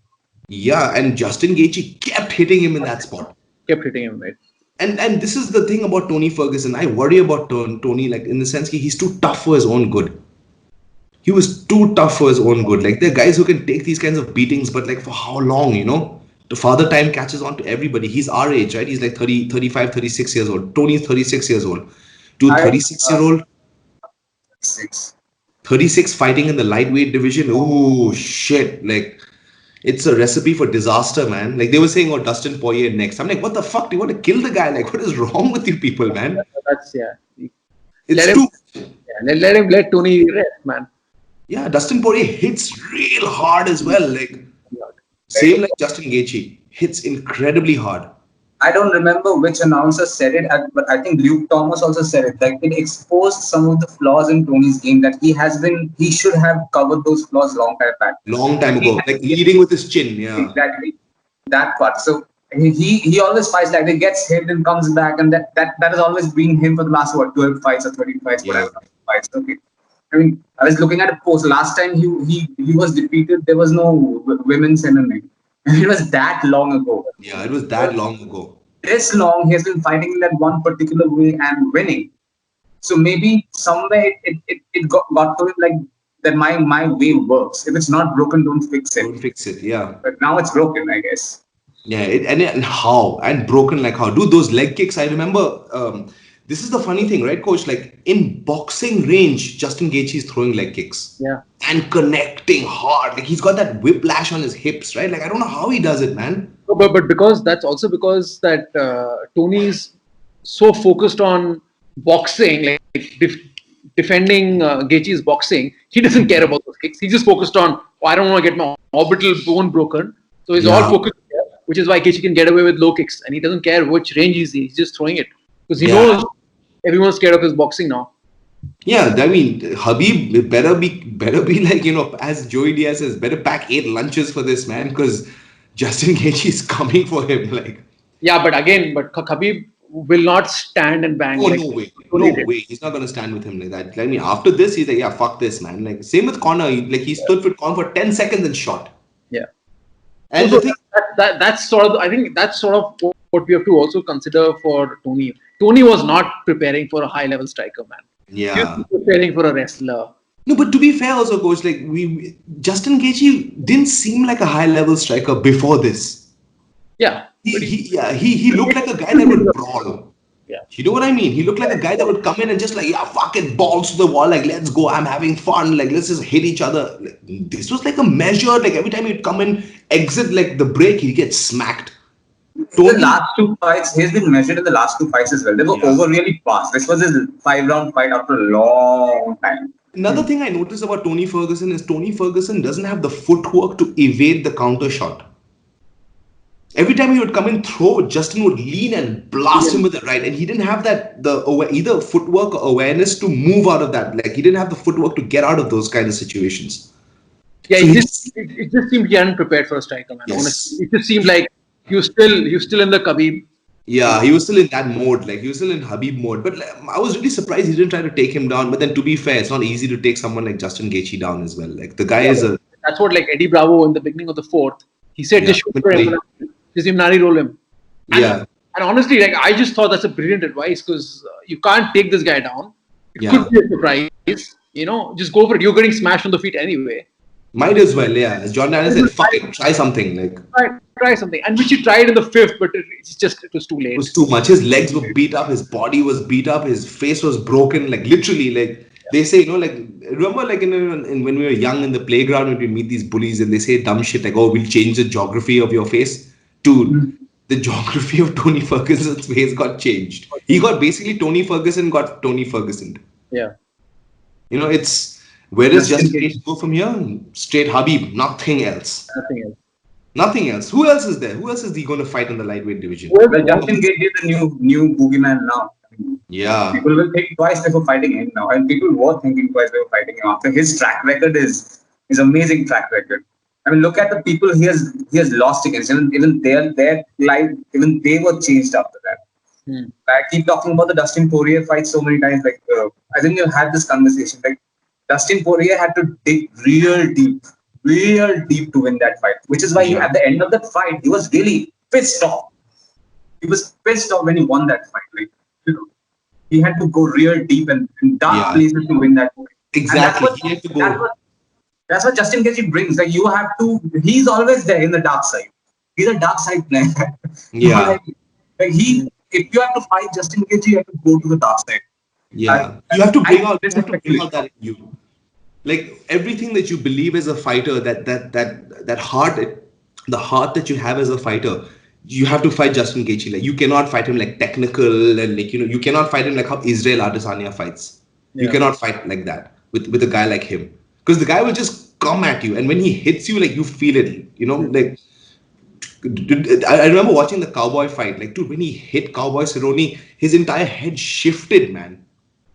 Yeah, and Justin Gaethje kept hitting him in that spot. Kept hitting him, right? And this is the thing about Tony Ferguson. I worry about Tony, like in the sense that he's too tough for his own good. He was too tough for his own good. Like there are guys who can take these kinds of beatings, but like for how long, The father time catches on to everybody. He's our age, right? He's like 30, 35, 36 years old. Tony's 36 years old. Dude, 36-year-old. 36 fighting in the lightweight division. Ooh, shit. Like, it's a recipe for disaster, man. Like, they were saying, Dustin Poirier next. I'm like, what the fuck? Do you want to kill the guy? Like, what is wrong with you people, man? Let Tony rest, man. Yeah, Dustin Poirier hits real hard as well. Like, same like Justin Gaethje, hits incredibly hard. I don't remember which announcer said it, but I think Luke Thomas also said it. Like it exposed some of the flaws in Tony's game that he should have covered those flaws long time back. Long time ago, like leading with his chin, yeah. Exactly, that part. So he always fights like he gets hit and comes back, and that has always been him for the last 12 fights or 13 fights, whatever fights. Okay. I mean, I was looking at a post. Last time he was defeated, there was no women's MMA. It was that long ago. Yeah, it was that long ago. This long, he has been fighting in that one particular way and winning. So maybe somewhere it got to him like that my way works. If it's not broken, don't fix it. Don't fix it, yeah. But now it's broken, I guess. Yeah, and how? And broken like how? Dude, those leg kicks, I remember... this is the funny thing, right, coach? Like in boxing range, Justin Gaethje is throwing leg kicks. Yeah. And connecting hard. Like he's got that whiplash on his hips, right? Like I don't know how he does it, man. But because that's also because that Tony's so focused on boxing, like defending Gaethje's boxing, he doesn't care about those kicks. He's just focused on, I don't want to get my orbital bone broken. So he's all focused there, which is why Gaethje can get away with low kicks. And he doesn't care which range he's just throwing it. Because he knows everyone's scared of his boxing now. Yeah, I mean, Khabib better be like, as Joey Diaz says, better pack 8 lunches for this man because Justin Gaethje is coming for him. Like, yeah, but Khabib will not stand and bang. Oh, no way. He's not going to stand with him like that. I mean, after this, he's like, yeah, fuck this, man. Like, same with Conor. He stood with Conor for 10 seconds and shot. Yeah. And so the thing... that's sort of, I think that's sort of what we have to also consider for Tony. Tony was not preparing for a high-level striker, man. Yeah. He was preparing for a wrestler. No, but to be fair also, coach, like Justin Gaethje didn't seem like a high-level striker before this. Yeah. He looked like a guy that would brawl. Yeah. You know what I mean? He looked like a guy that would come in and just like, yeah, fuck it, balls to the wall, like, let's go, I'm having fun, like, let's just hit each other. Like, this was like a measure, like, every time he'd come in, exit, like, the break, he'd get smacked. The last 2 fights, he's been measured in the last 2 fights as well. They were over really fast. This was his 5-round fight after a long time. Another thing I noticed about Tony Ferguson is Tony Ferguson doesn't have the footwork to evade the counter shot. Every time he would come in, throw, Justin would lean and blast him with it right. And he didn't have either footwork or awareness to move out of that. Like, he didn't have the footwork to get out of those kind of situations. Yeah, so it just seemed he hadn't prepared for a striker, man. Yes. Honestly, it just seemed like he was still in the Khabib. Yeah, he was still in that mode. Like, he was still in Khabib mode. But like, I was really surprised he didn't try to take him down. But then, to be fair, it's not easy to take someone like Justin Gaethje down as well. Like, the guy is a... That's what, like, Eddie Bravo in the beginning of the 4th, he said, just shoot for him. Just Imnani roll him. And honestly, like, I just thought that's a brilliant advice because you can't take this guy down. It could be a surprise. Just go for it. You're getting smashed on the feet anyway. Might as well, yeah. As John Daniel said, fuck it, try something. Like, try something. And which he tried in the 5th, but it was too late. It was too much. His legs were beat up. His body was beat up. His face was broken. Like, literally, like, they say, like, remember, like, in when we were young in the playground, when we meet these bullies and they say dumb shit like, oh, we'll change the geography of your face. Dude, the geography of Tony Ferguson's face got changed. Basically, Tony Ferguson got Tony Ferguson. Yeah. It's, where does Justin Gaethje go from here? Straight Khabib, nothing else. Nothing else. Who else is there? Who else is he going to fight in the lightweight division? Well, Justin Gaethje is the new boogeyman now. Yeah. People will think twice before fighting him now. And people were thinking twice before fighting him after his track record is amazing track record. I mean, look at the people he has lost against. Even their life, even they were changed after that. I keep talking about the Dustin Poirier fight so many times. Like, I think you've had this conversation. Like, Dustin Poirier had to dig real deep to win that fight. Which is why at the end of that fight, he was really pissed off. He was pissed off when he won that fight. Like, he had to go real deep and dark places to win that fight. Exactly. He had to go. That's what Justin Gaethje brings. Like, you have to. He's always there in the dark side. He's a dark side player. Yeah. If you have to fight Justin Gaethje, you have to go to the dark side. Yeah. You have to bring out that in you. Like, everything that you believe as a fighter, that heart, the heart that you have as a fighter, you have to fight Justin Gaethje. Like, you cannot fight him like technical and like, you cannot fight him like how Israel Adesanya fights. You cannot fight like that with a guy like him. Because the guy will just come at you, and when he hits you, like, you feel it, like, I remember watching the Cowboy fight, like, dude, when he hit Cowboy Cerrone, his entire head shifted, man.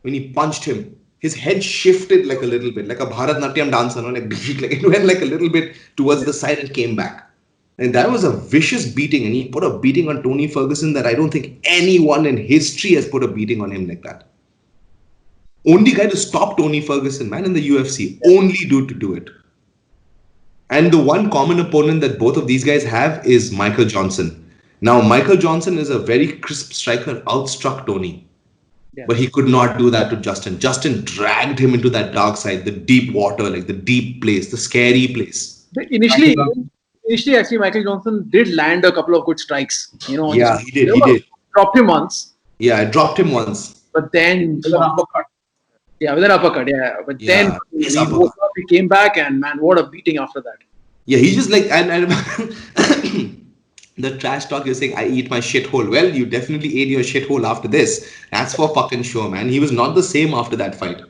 When he punched him, his head shifted like a little bit, like a Bharatnatyam dancer, like it went like a little bit towards the side and came back. And that was a vicious beating, and he put a beating on Tony Ferguson that I don't think anyone in history has put a beating on him like that. Only guy to stop Tony Ferguson, man, in the UFC. Only dude to do it. And the one common opponent that both of these guys have is Michael Johnson. Now, Michael Johnson is a very crisp striker, outstruck Tony. Yeah. But he could not do that to Justin. Justin dragged him into that dark side, the deep water, like the deep place, the scary place. Initially, actually, Michael Johnson did land a couple of good strikes. Yeah, he did. Dropped him once. Yeah, I dropped him once. but then With an uppercut. yeah, with an uppercut, yeah. But Yeah, then his he uppercut. woke up, he came back, and man, what a beating after that. Yeah, he's just like, and I remember the trash talk. You're saying, I eat my shithole. Well, you definitely ate your shithole after this. That's for fucking sure, man. He was not the same after that fight.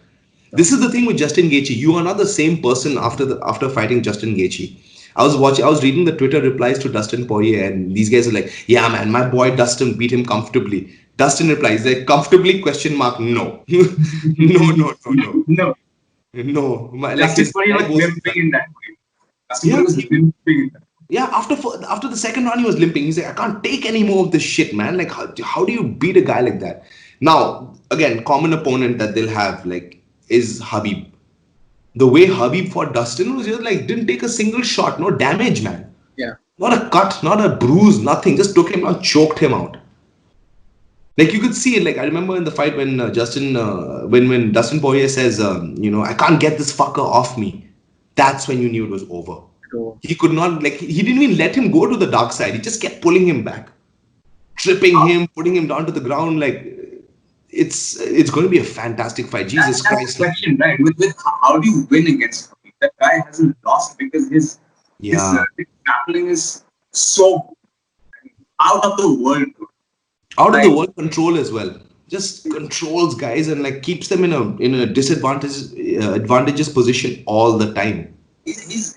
This is the thing with Justin Gaethje. You are not the same person after fighting Justin Gaethje. I was reading the Twitter replies to Dustin Poirier, and these guys are like, "Yeah, man, my boy Dustin beat him comfortably." Dustin replies, "Like comfortably? Question mark? No, No. no. Like Justin his Poirier was limping in that fight. Justin Poirier was limping in that. Yeah, after the second round, he was limping. He's like, I can't take any more of this shit, man. Like, how do you beat a guy like that? Now, again, common opponent that they'll have like is Khabib. The way Khabib fought Dustin was just like didn't take a single shot, no damage, man. Yeah. Not a cut, not a bruise, nothing. Just took him out, choked him out. Like you could see it. Like I remember in the fight when when Dustin Poirier says, I can't get this fucker off me. That's when you knew it was over. So, He could not, like, he didn't even let him go to the dark side. He just kept pulling him back, tripping him, putting him down to the ground. Like, it's going to be a fantastic fight. Jesus That's Christ. the question, right? With how do you win against Khabib? That guy hasn't lost because his grappling is so out of the world. Out of the world control as well. Just controls guys and like keeps them in a advantageous position all the time. He's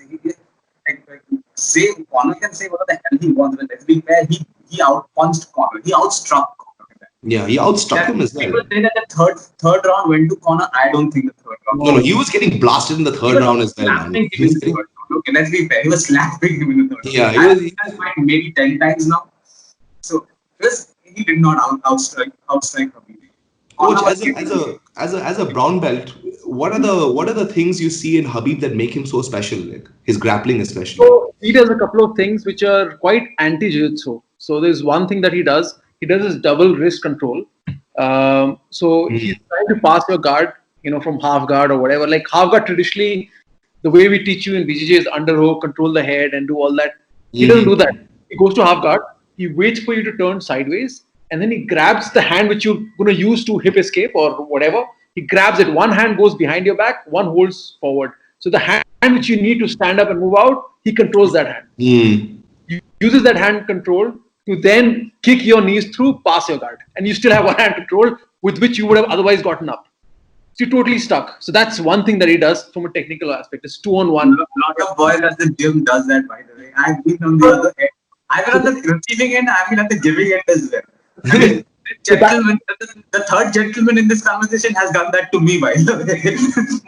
Conor can say whatever the hell he wants, but let's be fair, he outpunched Conor. He outstruck Conor. Yeah, he outstruck him as well. People say that the third round went to Conor. I don't think the third round. No, he was getting blasted in the third round as well, man. Okay, let's be fair. He was slapping him in the third round. Yeah, he has fight maybe 10 times now. So he did not outstrike Khabib. Coach, as a brown belt, what are the things you see in Khabib that make him so special? Like his grappling, especially. So he does a couple of things which are quite anti-jiu-jitsu. So there's one thing that he does. He does his double wrist control. So he's trying to pass your guard, from half guard or whatever. Like half guard traditionally, the way we teach you in BJJ is underhook, control the head, and do all that. He doesn't do that. He goes to half guard. He waits for you to turn sideways, and then he grabs the hand which you're going to use to hip escape or whatever. He grabs it. One hand goes behind your back, one holds forward. So the hand which you need to stand up and move out, he controls that hand. He uses that hand control to then kick your knees through, pass your guard. And you still have one hand control with which you would have otherwise gotten up. So you're totally stuck. So that's one thing that he does from a technical aspect. It's 2-on-1. A lot of boys at the gym does that, by the way. I've been on the other end. I've been on the receiving end, I've been at the giving end as well. The third gentleman in this conversation has done that to me, by the way,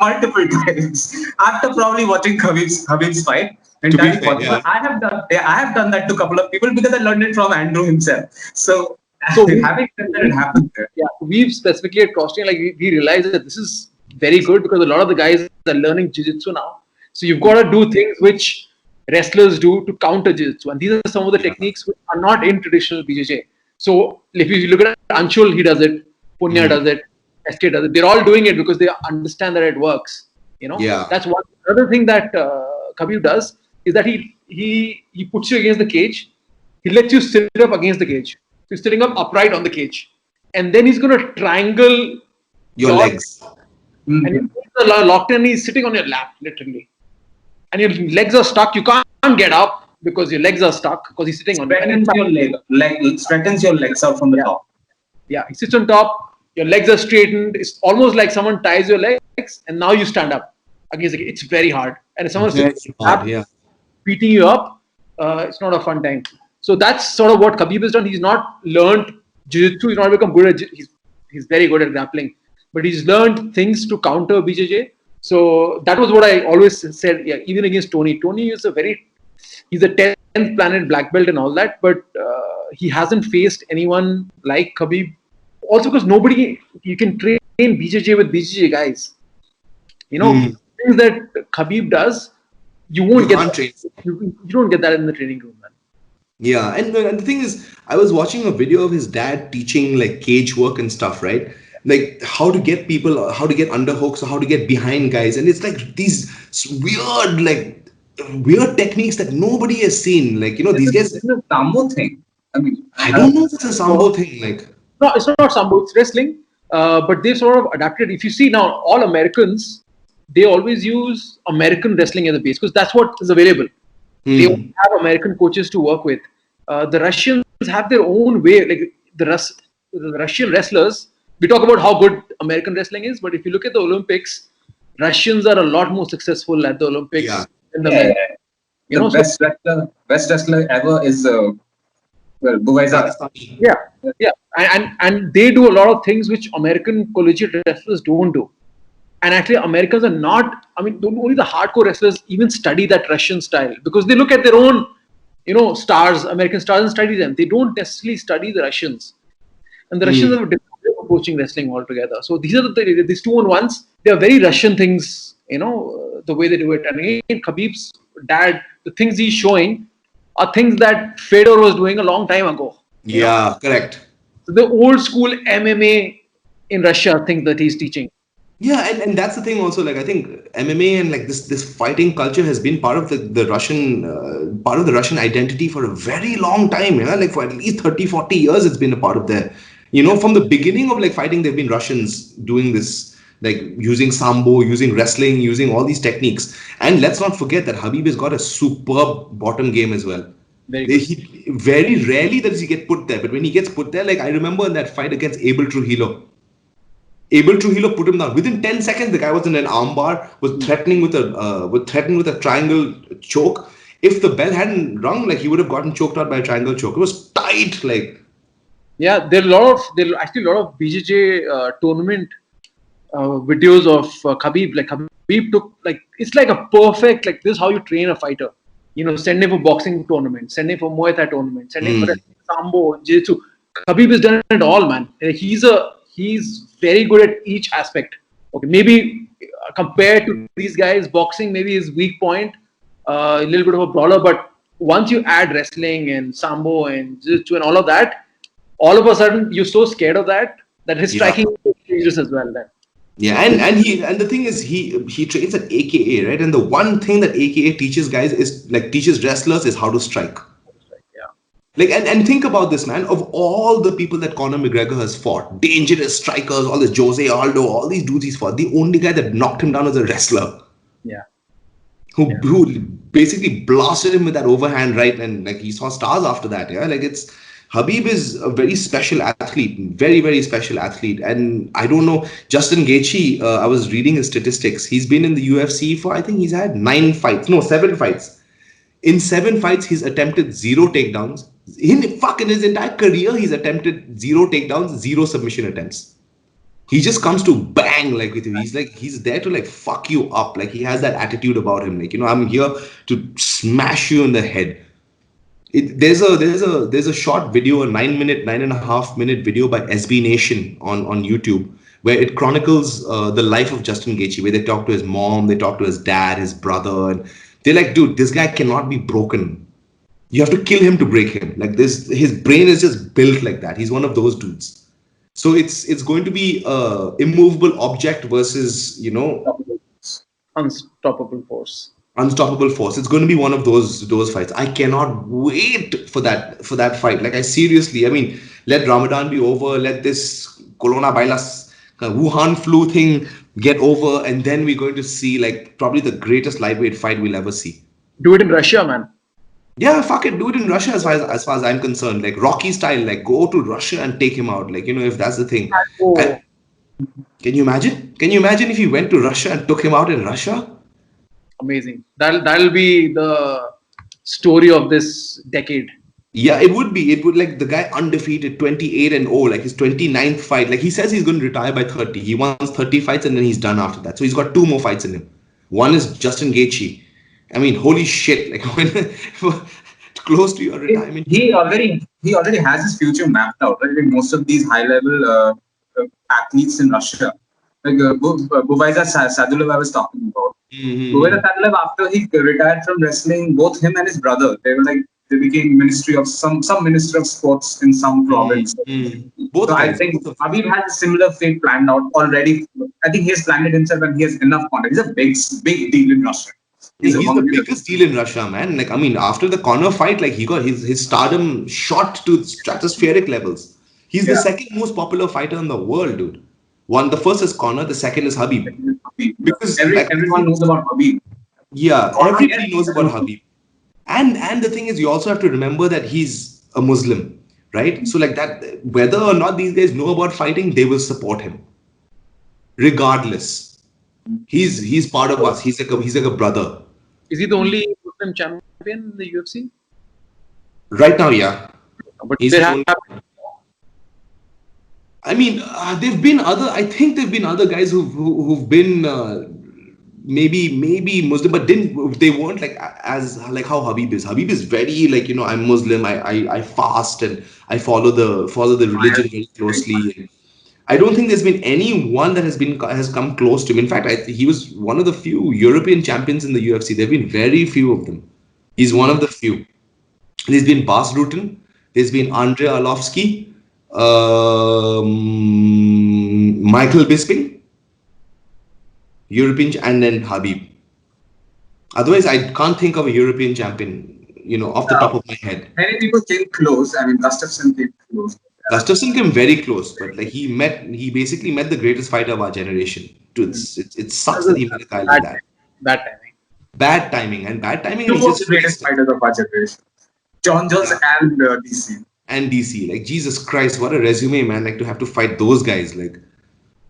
multiple times. After probably watching Khabib's fight, I have done that to a couple of people because I learned it from Andrew himself. So having said that, it happens there. Yeah, we've specifically at Crosstrain, like we realized that this is very good because a lot of the guys are learning jiu-jitsu now. So you've got to do things which wrestlers do to counter jiu-jitsu, and these are some of the techniques which are not in traditional BJJ. So if you look at Anshul, he does it. Punya does it. SK does it. They're all doing it because they understand that it works. Yeah. That's one. Another thing that Khabib does is that he puts you against the cage. He lets you sit up against the cage. So you're sitting up upright on the cage, and then he's going to triangle your legs. And he's locked in. He's sitting on your lap, literally, and your legs are stuck. You can't get up because your legs are stuck because he's sitting on it. Straightens your legs out from the top. Yeah, he sits on top. Your legs are straightened. It's almost like someone ties your legs, and now you stand up against the cage. It's very hard, and if someone's beating you up, it's not a fun time. So that's sort of what Khabib has done. He's not learned jiu-jitsu. He's not become good at jiu-jitsu. He's very good at grappling, but he's learned things to counter BJJ. So that was what I always said. Yeah, even against Tony. Tony is he's a 10th planet black belt and all that, but he hasn't faced anyone like Khabib. Also because you can train BJJ with BJJ guys. Things that Khabib does, you don't get that in the training room, man. Yeah, and the thing is, I was watching a video of his dad teaching like cage work and stuff, right? Like how to get people, how to get underhooks, or how to get behind guys, and it's like these weird techniques that nobody has seen. Like these guys. It's a Sambo thing. I don't know if it's a Sambo thing. Like no, it's not Sambo. It's wrestling. but they've sort of adapted. If you see now, all Americans, they always use American wrestling as a base because that's what is available. They only have American coaches to work with. The Russians have their own way. Like the Russian wrestlers, we talk about how good American wrestling is, but if you look at the Olympics, Russians are a lot more successful at the Olympics than the men. You know, best wrestler ever is Buvaisa. Yeah, and they do a lot of things which American collegiate wrestlers don't do. And actually, Americans are not. I mean, only the hardcore wrestlers even study that Russian style because they look at their own, stars, American stars, and study them. They don't necessarily study the Russians, and the Russians have a different way of approaching wrestling altogether. So these are these 2-on-1s. They are very Russian things. The way they do it. And again, Khabib's dad, the things he's showing are things that Fedor was doing a long time ago. Yeah, correct. So the old school MMA in Russia things that he's teaching. Yeah, and that's the thing also, like I think MMA and like this fighting culture has been part of the Russian identity for a very long time, like for at least 30-40 years it's been a part of their, from the beginning of like fighting they've been Russians doing this, like using sambo, using wrestling, using all these techniques. And let's not forget that Khabib has got a superb bottom game as well. Very rarely does he get put there, but when he gets put there, like I remember in that fight against Abel Trujillo put him down. Within 10 seconds, the guy was in an armbar, was threatening with a triangle choke. If the bell hadn't rung, like he would have gotten choked out by a triangle choke. It was tight, like. Yeah, there are actually a lot of BJJ tournament videos of Khabib. Like Khabib took it's like a perfect this is how you train a fighter. Send him for boxing tournament, send him for Muay Thai tournament, send him for sambo, jiu-jitsu. Khabib has done it all, man. He's very good at each aspect. Okay, maybe compared to these guys, boxing maybe is weak point, a little bit of a brawler. But once you add wrestling and sambo and jiu-jitsu and all of that, all of a sudden you're so scared of that his striking is dangerous as well. Then. Yeah, and the thing is he trains at AKA, right? And the one thing that AKA teaches guys is teaches wrestlers is how to strike. Like and think about this, man. Of all the people that Conor McGregor has fought, dangerous strikers, all this Jose Aldo, all these dudes he's fought, the only guy that knocked him down was a wrestler. Yeah. Who basically blasted him with that overhand right, and he saw stars after that. Yeah, Khabib is a very special athlete, very, very special athlete. And I don't know, Justin Gaethje, I was reading his statistics. He's been in the UFC for, I think he's had 7 fights. In 7 fights, he's attempted 0 takedowns. In his entire career, he's attempted 0 takedowns, 0 submission attempts. He just comes to bang with you. He's there to fuck you up. He has that attitude about him. I'm here to smash you in the head. There's a short video, a 9.5 minute video by SB Nation on YouTube, where it chronicles the life of Justin Gaethje, where they talk to his mom, they talk to his dad, his brother, and they're like, dude, this guy cannot be broken. You have to kill him to break him. His brain is just built like that. He's one of those dudes. So it's going to be a immovable object versus, unstoppable force. Unstoppable force. It's going to be one of those fights. I cannot wait for that fight. I seriously, let Ramadan be over. Let this Corona virus, Wuhan flu thing get over, and then we're going to see probably the greatest lightweight fight we'll ever see. Do it in Russia, man. Yeah, fuck it. Do it in Russia as far as I'm concerned. Rocky style. Go to Russia and take him out. If that's the thing. Can you imagine? Can you imagine if he went to Russia and took him out in Russia? Amazing. That'll be the story of this decade. Yeah, it would be. It would the guy undefeated, 28-0, his 29th fight. He says he's going to retire by 30. He wants 30 fights and then he's done after that. So he's got 2 more fights in him. One is Justin Gaethje. Holy shit! Close to your retirement. He already has his future mapped out. Right? Most of these high level athletes in Russia, Buvaisa Sadulov I was talking about. Buvaisa Sadulov, after he retired from wrestling, both him and his brother, they became ministry of some minister of sports in some province. Both so guys, I think Khabib has a similar fate planned out already. I think he has planned it himself and he has enough content. He's a big deal in Russia. He's the biggest deal in Russia, man. After the Conor fight, he got his stardom shot to stratospheric levels. He's the second most popular fighter in the world, dude. One, the first is Conor, the second is Khabib. Because everyone knows about Khabib. Yeah, Conor, everybody yes. knows about Khabib. And the thing is, you also have to remember that he's a Muslim, right? So like that, whether or not these guys know about fighting, they will support him, regardless. He's part of us. He's like a brother. Is he the only Muslim champion in the UFC? Right now, yeah. But He's there the have, only- I mean, there've been other. I think there've been other guys who've been maybe Muslim, but they weren't like as like how Habib is. Habib is very like, I'm Muslim. I fast and I follow the religion very closely. I don't think there's been anyone that has come close to him. In fact, he was one of the few European champions in the UFC. There've been very few of them. He's one of the few. There's been Bas Rutten. There's been Andrei Arlovski, Michael Bisping, European, and then Habib. Otherwise, I can't think of a European champion, off the top of my head. Many people came close. I mean, Gustafsson came close. Gustafsson came very close, but like he basically met the greatest fighter of our generation. It sucks that he met a guy like that. Bad timing. Bad timing and Two of the greatest fighters of our generation. Jon Jones and DC. And DC. Like, Jesus Christ, what a resume, man. Like, to have to fight those guys. Like,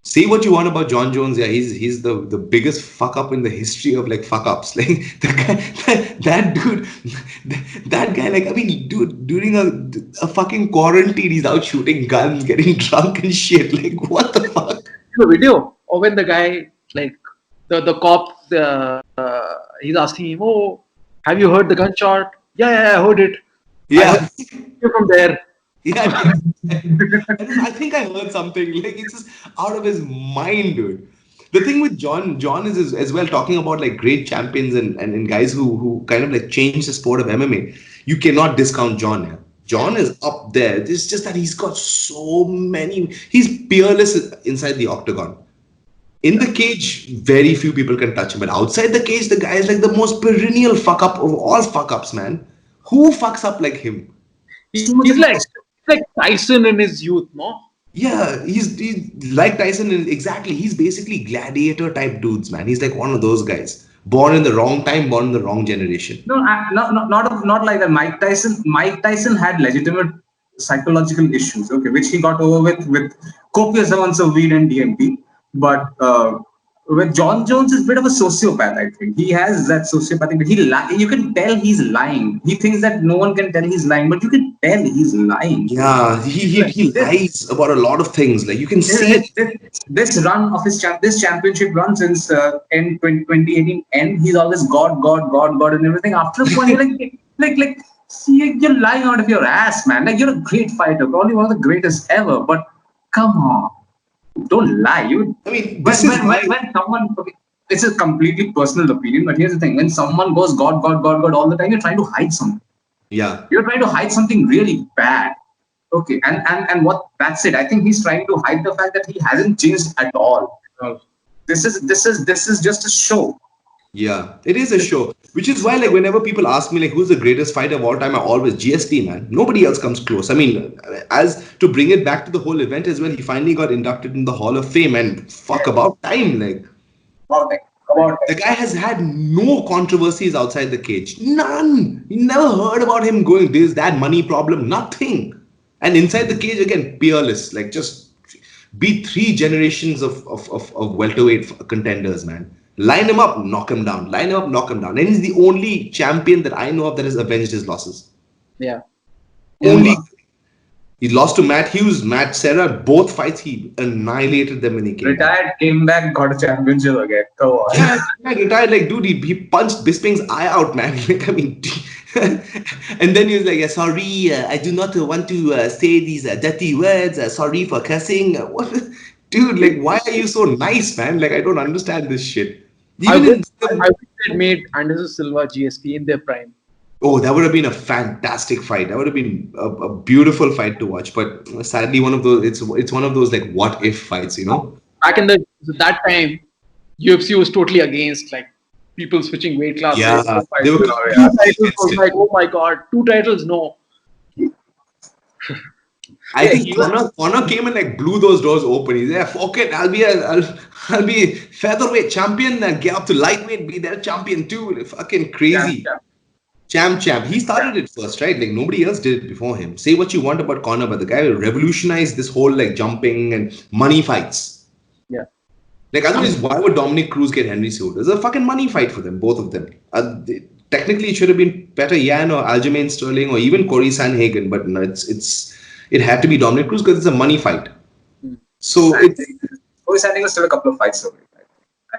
say what you want about Jon Jones. Yeah, he's the biggest fuck up in the history of like fuck ups. Like, that guy, like, I mean, dude, during a fucking quarantine, he's out shooting guns, getting drunk and shit. Like, what the fuck? The video of when the guy, like, the cop, he's asking him, "Oh, have you heard the gunshot?" Yeah, I heard it. Yeah. You're from there. Yeah. I think I heard something. Like, it's just out of his mind, dude. The thing with John is as well, talking about like great champions and guys who kind of like changed the sport of MMA. You cannot discount John. Yeah? John is up there. It's just that he's got so many. He's peerless inside the octagon. In the cage, very few people can touch him. But outside the cage, the guy is like the most perennial fuck up of all fuck ups, man. Who fucks up like him? He's like Tyson in his youth, no? Yeah, he's like Tyson. Exactly. He's basically gladiator type dudes, man. He's like one of those guys. Born in the wrong time, born in the wrong generation. No, not like that. Mike Tyson had legitimate psychological issues, okay, which he got over with copious amounts of weed and DMT. But with Jon Jones, is a bit of a sociopath. I think he has that sociopathic. But you can tell he's lying. He thinks that no one can tell he's lying, but you can tell he's lying. Yeah, he lies about a lot of things. Like, you can see this run of this championship run since end 2018 end. He's always God, and everything. After a point, you're see, you're lying out of your ass, man. Like, you're a great fighter, probably one of the greatest ever. But come on. Don't lie. When someone, okay, it's a completely personal opinion, but here's the thing: when someone goes God all the time, you're trying to hide something. Yeah, You're trying to hide something really bad. Okay, and what that's it. I think he's trying to hide the fact that he hasn't changed at all. This is just a show. yeah, it is a show. Which is why, like, whenever people ask me, like, who's the greatest fighter of all time, I always GST, man. Nobody else comes close. I mean, as to bring it back to the whole event as well, he finally got inducted in the Hall of Fame, and fuck about time, like. The guy has had no controversies outside the cage. None. You never heard about him going this, that, money problem. Nothing. And inside the cage, again, peerless. Like, just beat 3 generations of welterweight contenders, man. Line him up, knock him down. Line him up, knock him down. And he's the only champion that I know of that has avenged his losses. Yeah. Only. He lost to Matt Hughes, Matt Serra. Both fights, he annihilated them when he came Retired, came back, got a championship again. Go on. Yeah, retired. Like, dude, he punched Bisping's eye out, man. Like, I mean, and then he was like, sorry, I do not want to say these dirty words. Sorry for cussing. What? Dude, like, why are you so nice, man? Like, I don't understand this shit. I wish they made Anderson Silva GSP in their prime. Oh, that would have been a fantastic fight. That would have been a beautiful fight to watch. But sadly, one of those, it's one of those like what if fights, you know? Back in that time, UFC was totally against like people switching weight classes. Yeah, they were 2 titles was like, oh my god, 2 titles, no. I think Conor came and like blew those doors open. He's like, fuck it, I'll be featherweight champion and get up to lightweight, be their champion too. Fucking crazy. Champ. He started it first, right? Like nobody else did it before him. Say what you want about Conor, but the guy revolutionized this whole like jumping and money fights. Yeah. Like otherwise, why would Dominick Cruz get Henry Cejudo? It's a fucking money fight for them, both of them. Technically, it should have been Petr Yan or Aljamain Sterling or even Corey Sanhagen, but no, it had to be Dominick Cruz because it's a money fight. So Corey Sanhagen still a couple of fights away.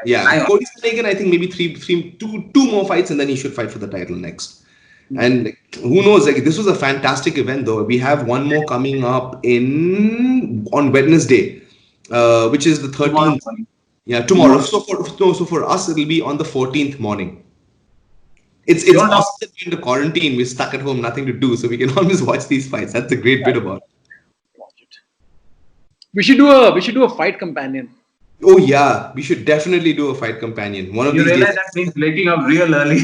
Yeah, Corey Sanhagen, I think maybe two more fights, and then he should fight for the title next. And like, who knows? Like this was a fantastic event, though. We have one more coming up on Wednesday, which is the 13th. Yeah, tomorrow. So for us, it'll be on the 14th morning. It's us that we're in the quarantine. We're stuck at home, nothing to do, so we can always watch these fights. That's the great bit about it. We should do a fight companion. Oh yeah, we should definitely do a fight companion. One of these days. You realize that means waking up real early.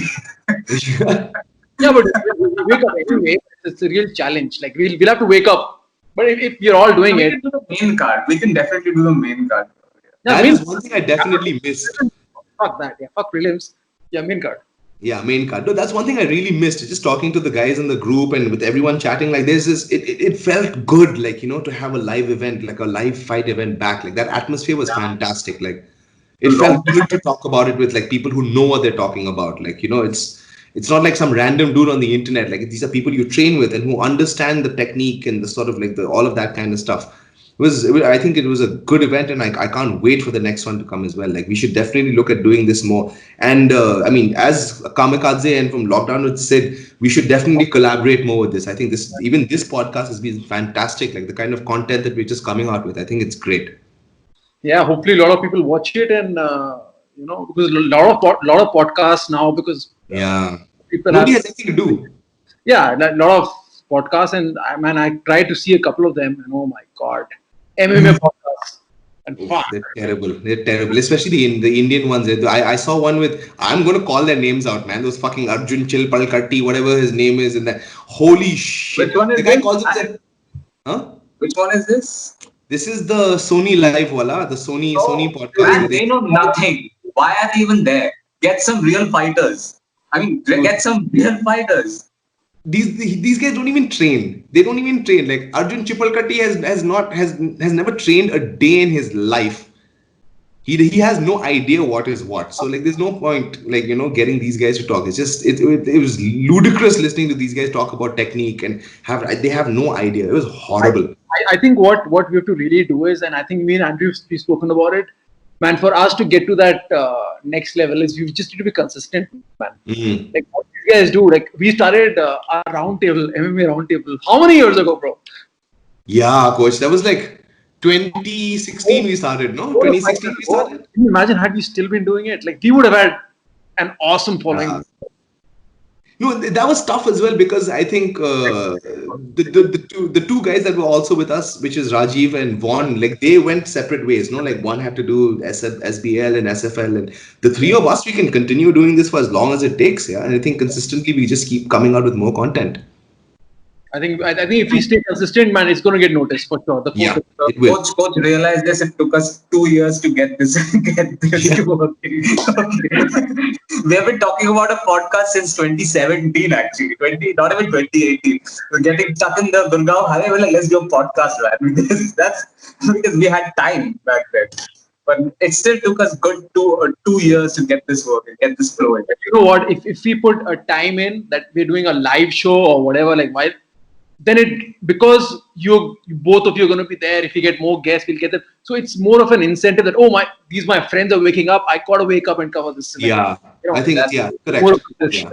Yeah, but we wake up anyway. It's a real challenge. Like we'll have to wake up. But if you're all doing it, we can do the main card. We can definitely do the main card. That is one thing I definitely missed. Fuck that. Yeah, fuck prelims. Yeah, main card. Yeah, main card. No, that's one thing I really missed. Just talking to the guys in the group and with everyone chatting, like there's this, it felt good, like, you know, to have a live event, like a live fight event back. Like that atmosphere was fantastic. Like it felt good to talk about it with like people who know what they're talking about. Like, you know, it's not like some random dude on the internet. Like these are people you train with and who understand the technique and the sort of like all of that kind of stuff. I think it was a good event, and I can't wait for the next one to come as well. Like we should definitely look at doing this more. And I mean, as Kamikaze and from Lockdown said, we should definitely collaborate more with this. I think this podcast has been fantastic. Like the kind of content that we're just coming out with, I think it's great. Yeah, hopefully a lot of people watch it, and you know, because a lot of podcasts now, because people nobody has anything to do. Yeah, a lot of podcasts, and I tried to see a couple of them, and oh my god. MMA podcasts. And They're terrible. Especially the Indian ones. I saw one with, I'm going to call their names out, man. Those fucking Arjun Chilpalkatti, whatever his name is. And that. Holy shit. Which one is the guy calls it. Huh? Which one is this? This is the Sony Live wala, the Sony podcast. Man, they know nothing. Why are they even there? Get some real fighters. I mean, get some real fighters. These guys don't even train. They don't even train. Like Arjun Chipalkatti has never trained a day in his life. He has no idea what is what. So like there's no point like, you know, getting these guys to talk. It's just it was ludicrous listening to these guys talk about technique and they have no idea. It was horrible. I think what we have to really do is, and I think me and Andrew we've spoken about it, man, for us to get to that next level is you just need to be consistent, man. Mm-hmm. Like what these guys do, like we started our roundtable, MMA roundtable, how many years ago, bro? Yeah, coach, that was like 2016 we started, no? 2016 we started. Can you imagine had we still been doing it? Like we would have had an awesome following. No, that was tough as well because I think the two guys that were also with us, which is Rajiv and Vaughn, like they went separate ways. No, like one had to do SBL and SFL, and the three of us, we can continue doing this for as long as it takes. Yeah, and I think consistently we just keep coming out with more content. I think if we stay consistent, man, it's going to get noticed for sure. It will. Coach realized this. It took us 2 years to get this. Working. We have been talking about a podcast since 2017, actually. Not even 2018. We're getting stuck in the Gurgaon highway. We're like, let's do a podcast, man. That's because we had time back then. But it still took us good 2 years to get this working, get this flowing. You know what? If we put a time in that we're doing a live show or whatever, like why? Then because both of you are going to be there. If you get more guests, we'll get them. So it's more of an incentive that these my friends are waking up. I got to wake up and cover this. Yeah, you know, I think correct.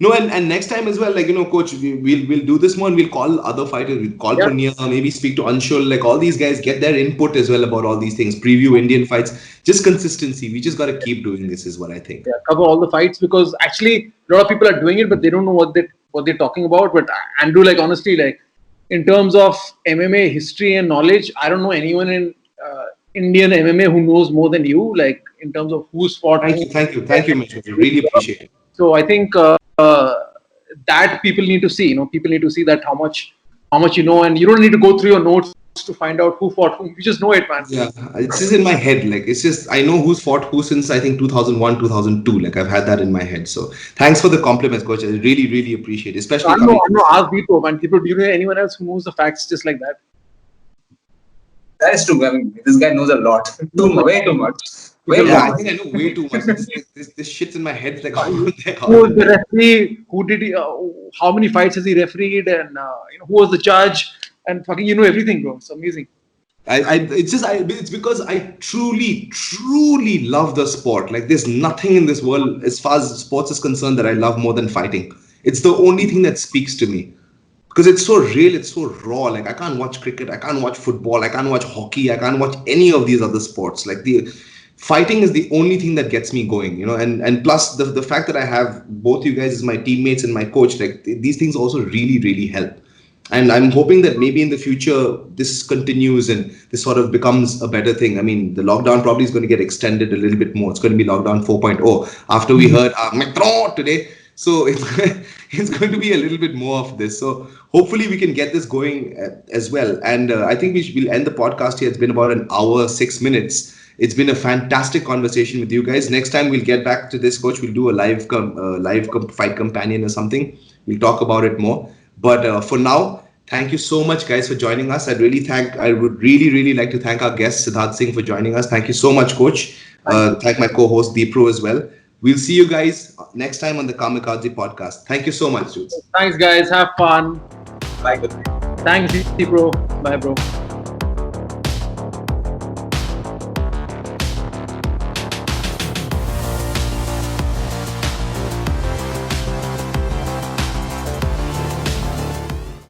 No, and next time as well, like, you know, coach, we'll do this more and we'll call other fighters. We'll call Punya, maybe speak to Anshul, like all these guys, get their input as well about all these things. Preview Indian fights, just consistency. We just got to keep doing this, is what I think. Yeah, cover all the fights because actually a lot of people are doing it, but they don't know what they're talking about. But Andrew, like honestly, like in terms of MMA history and knowledge, I don't know anyone in Indian MMA who knows more than you. Like in terms of who's fought. Thank you, Mitch. Really appreciate it. So I think that people need to see. You know, people need to see that how much how much you know, and you don't need to go through your notes to find out who fought whom. You just know it, man. Yeah, it's just in my head. Like, it's just, I know who's fought who since I think 2001, 2002. Like, I've had that in my head. So thanks for the compliments, coach. I really, really appreciate it. Especially I know. Ask Deepo, man. Deepo, do you know anyone else who knows the facts just like that? That is true. I mean, this guy knows a lot. Way too much. I think I know way too much. This shit's in my head. Like, who was the referee? Who did he? How many fights has he refereed? And who was the judge? And fucking, you know everything, bro. It's amazing. It's because I truly love the sport. Like, there's nothing in this world as far as sports is concerned that I love more than fighting. It's the only thing that speaks to me because it's so real, it's so raw. Like, I can't watch cricket, I can't watch football, I can't watch hockey, I can't watch any of these other sports. Like, the fighting is the only thing that gets me going, and plus the fact that I have both you guys as my teammates and my coach, like, these things also really help. And I'm hoping that maybe in the future this continues and this sort of becomes a better thing. I mean, the lockdown probably is going to get extended a little bit more. It's going to be lockdown 4.0 after we heard Metro today. So it's going to be a little bit more of this. So hopefully we can get this going as well. And I think we'll end the podcast here. It's been about an hour, 6 minutes. It's been a fantastic conversation with you guys. Next time we'll get back to this, coach. We'll do a live fight companion or something. We'll talk about it more. But for now, thank you so much, guys, for joining us. I would really like to thank our guest, Siddharth Singh, for joining us. Thank you so much, coach. Thank my co-host, Deepro, as well. We'll see you guys next time on the Kamikaze podcast. Thank you so much, dudes. Thanks, guys. Have fun. Bye. Thanks, Deepro. Bye, bro.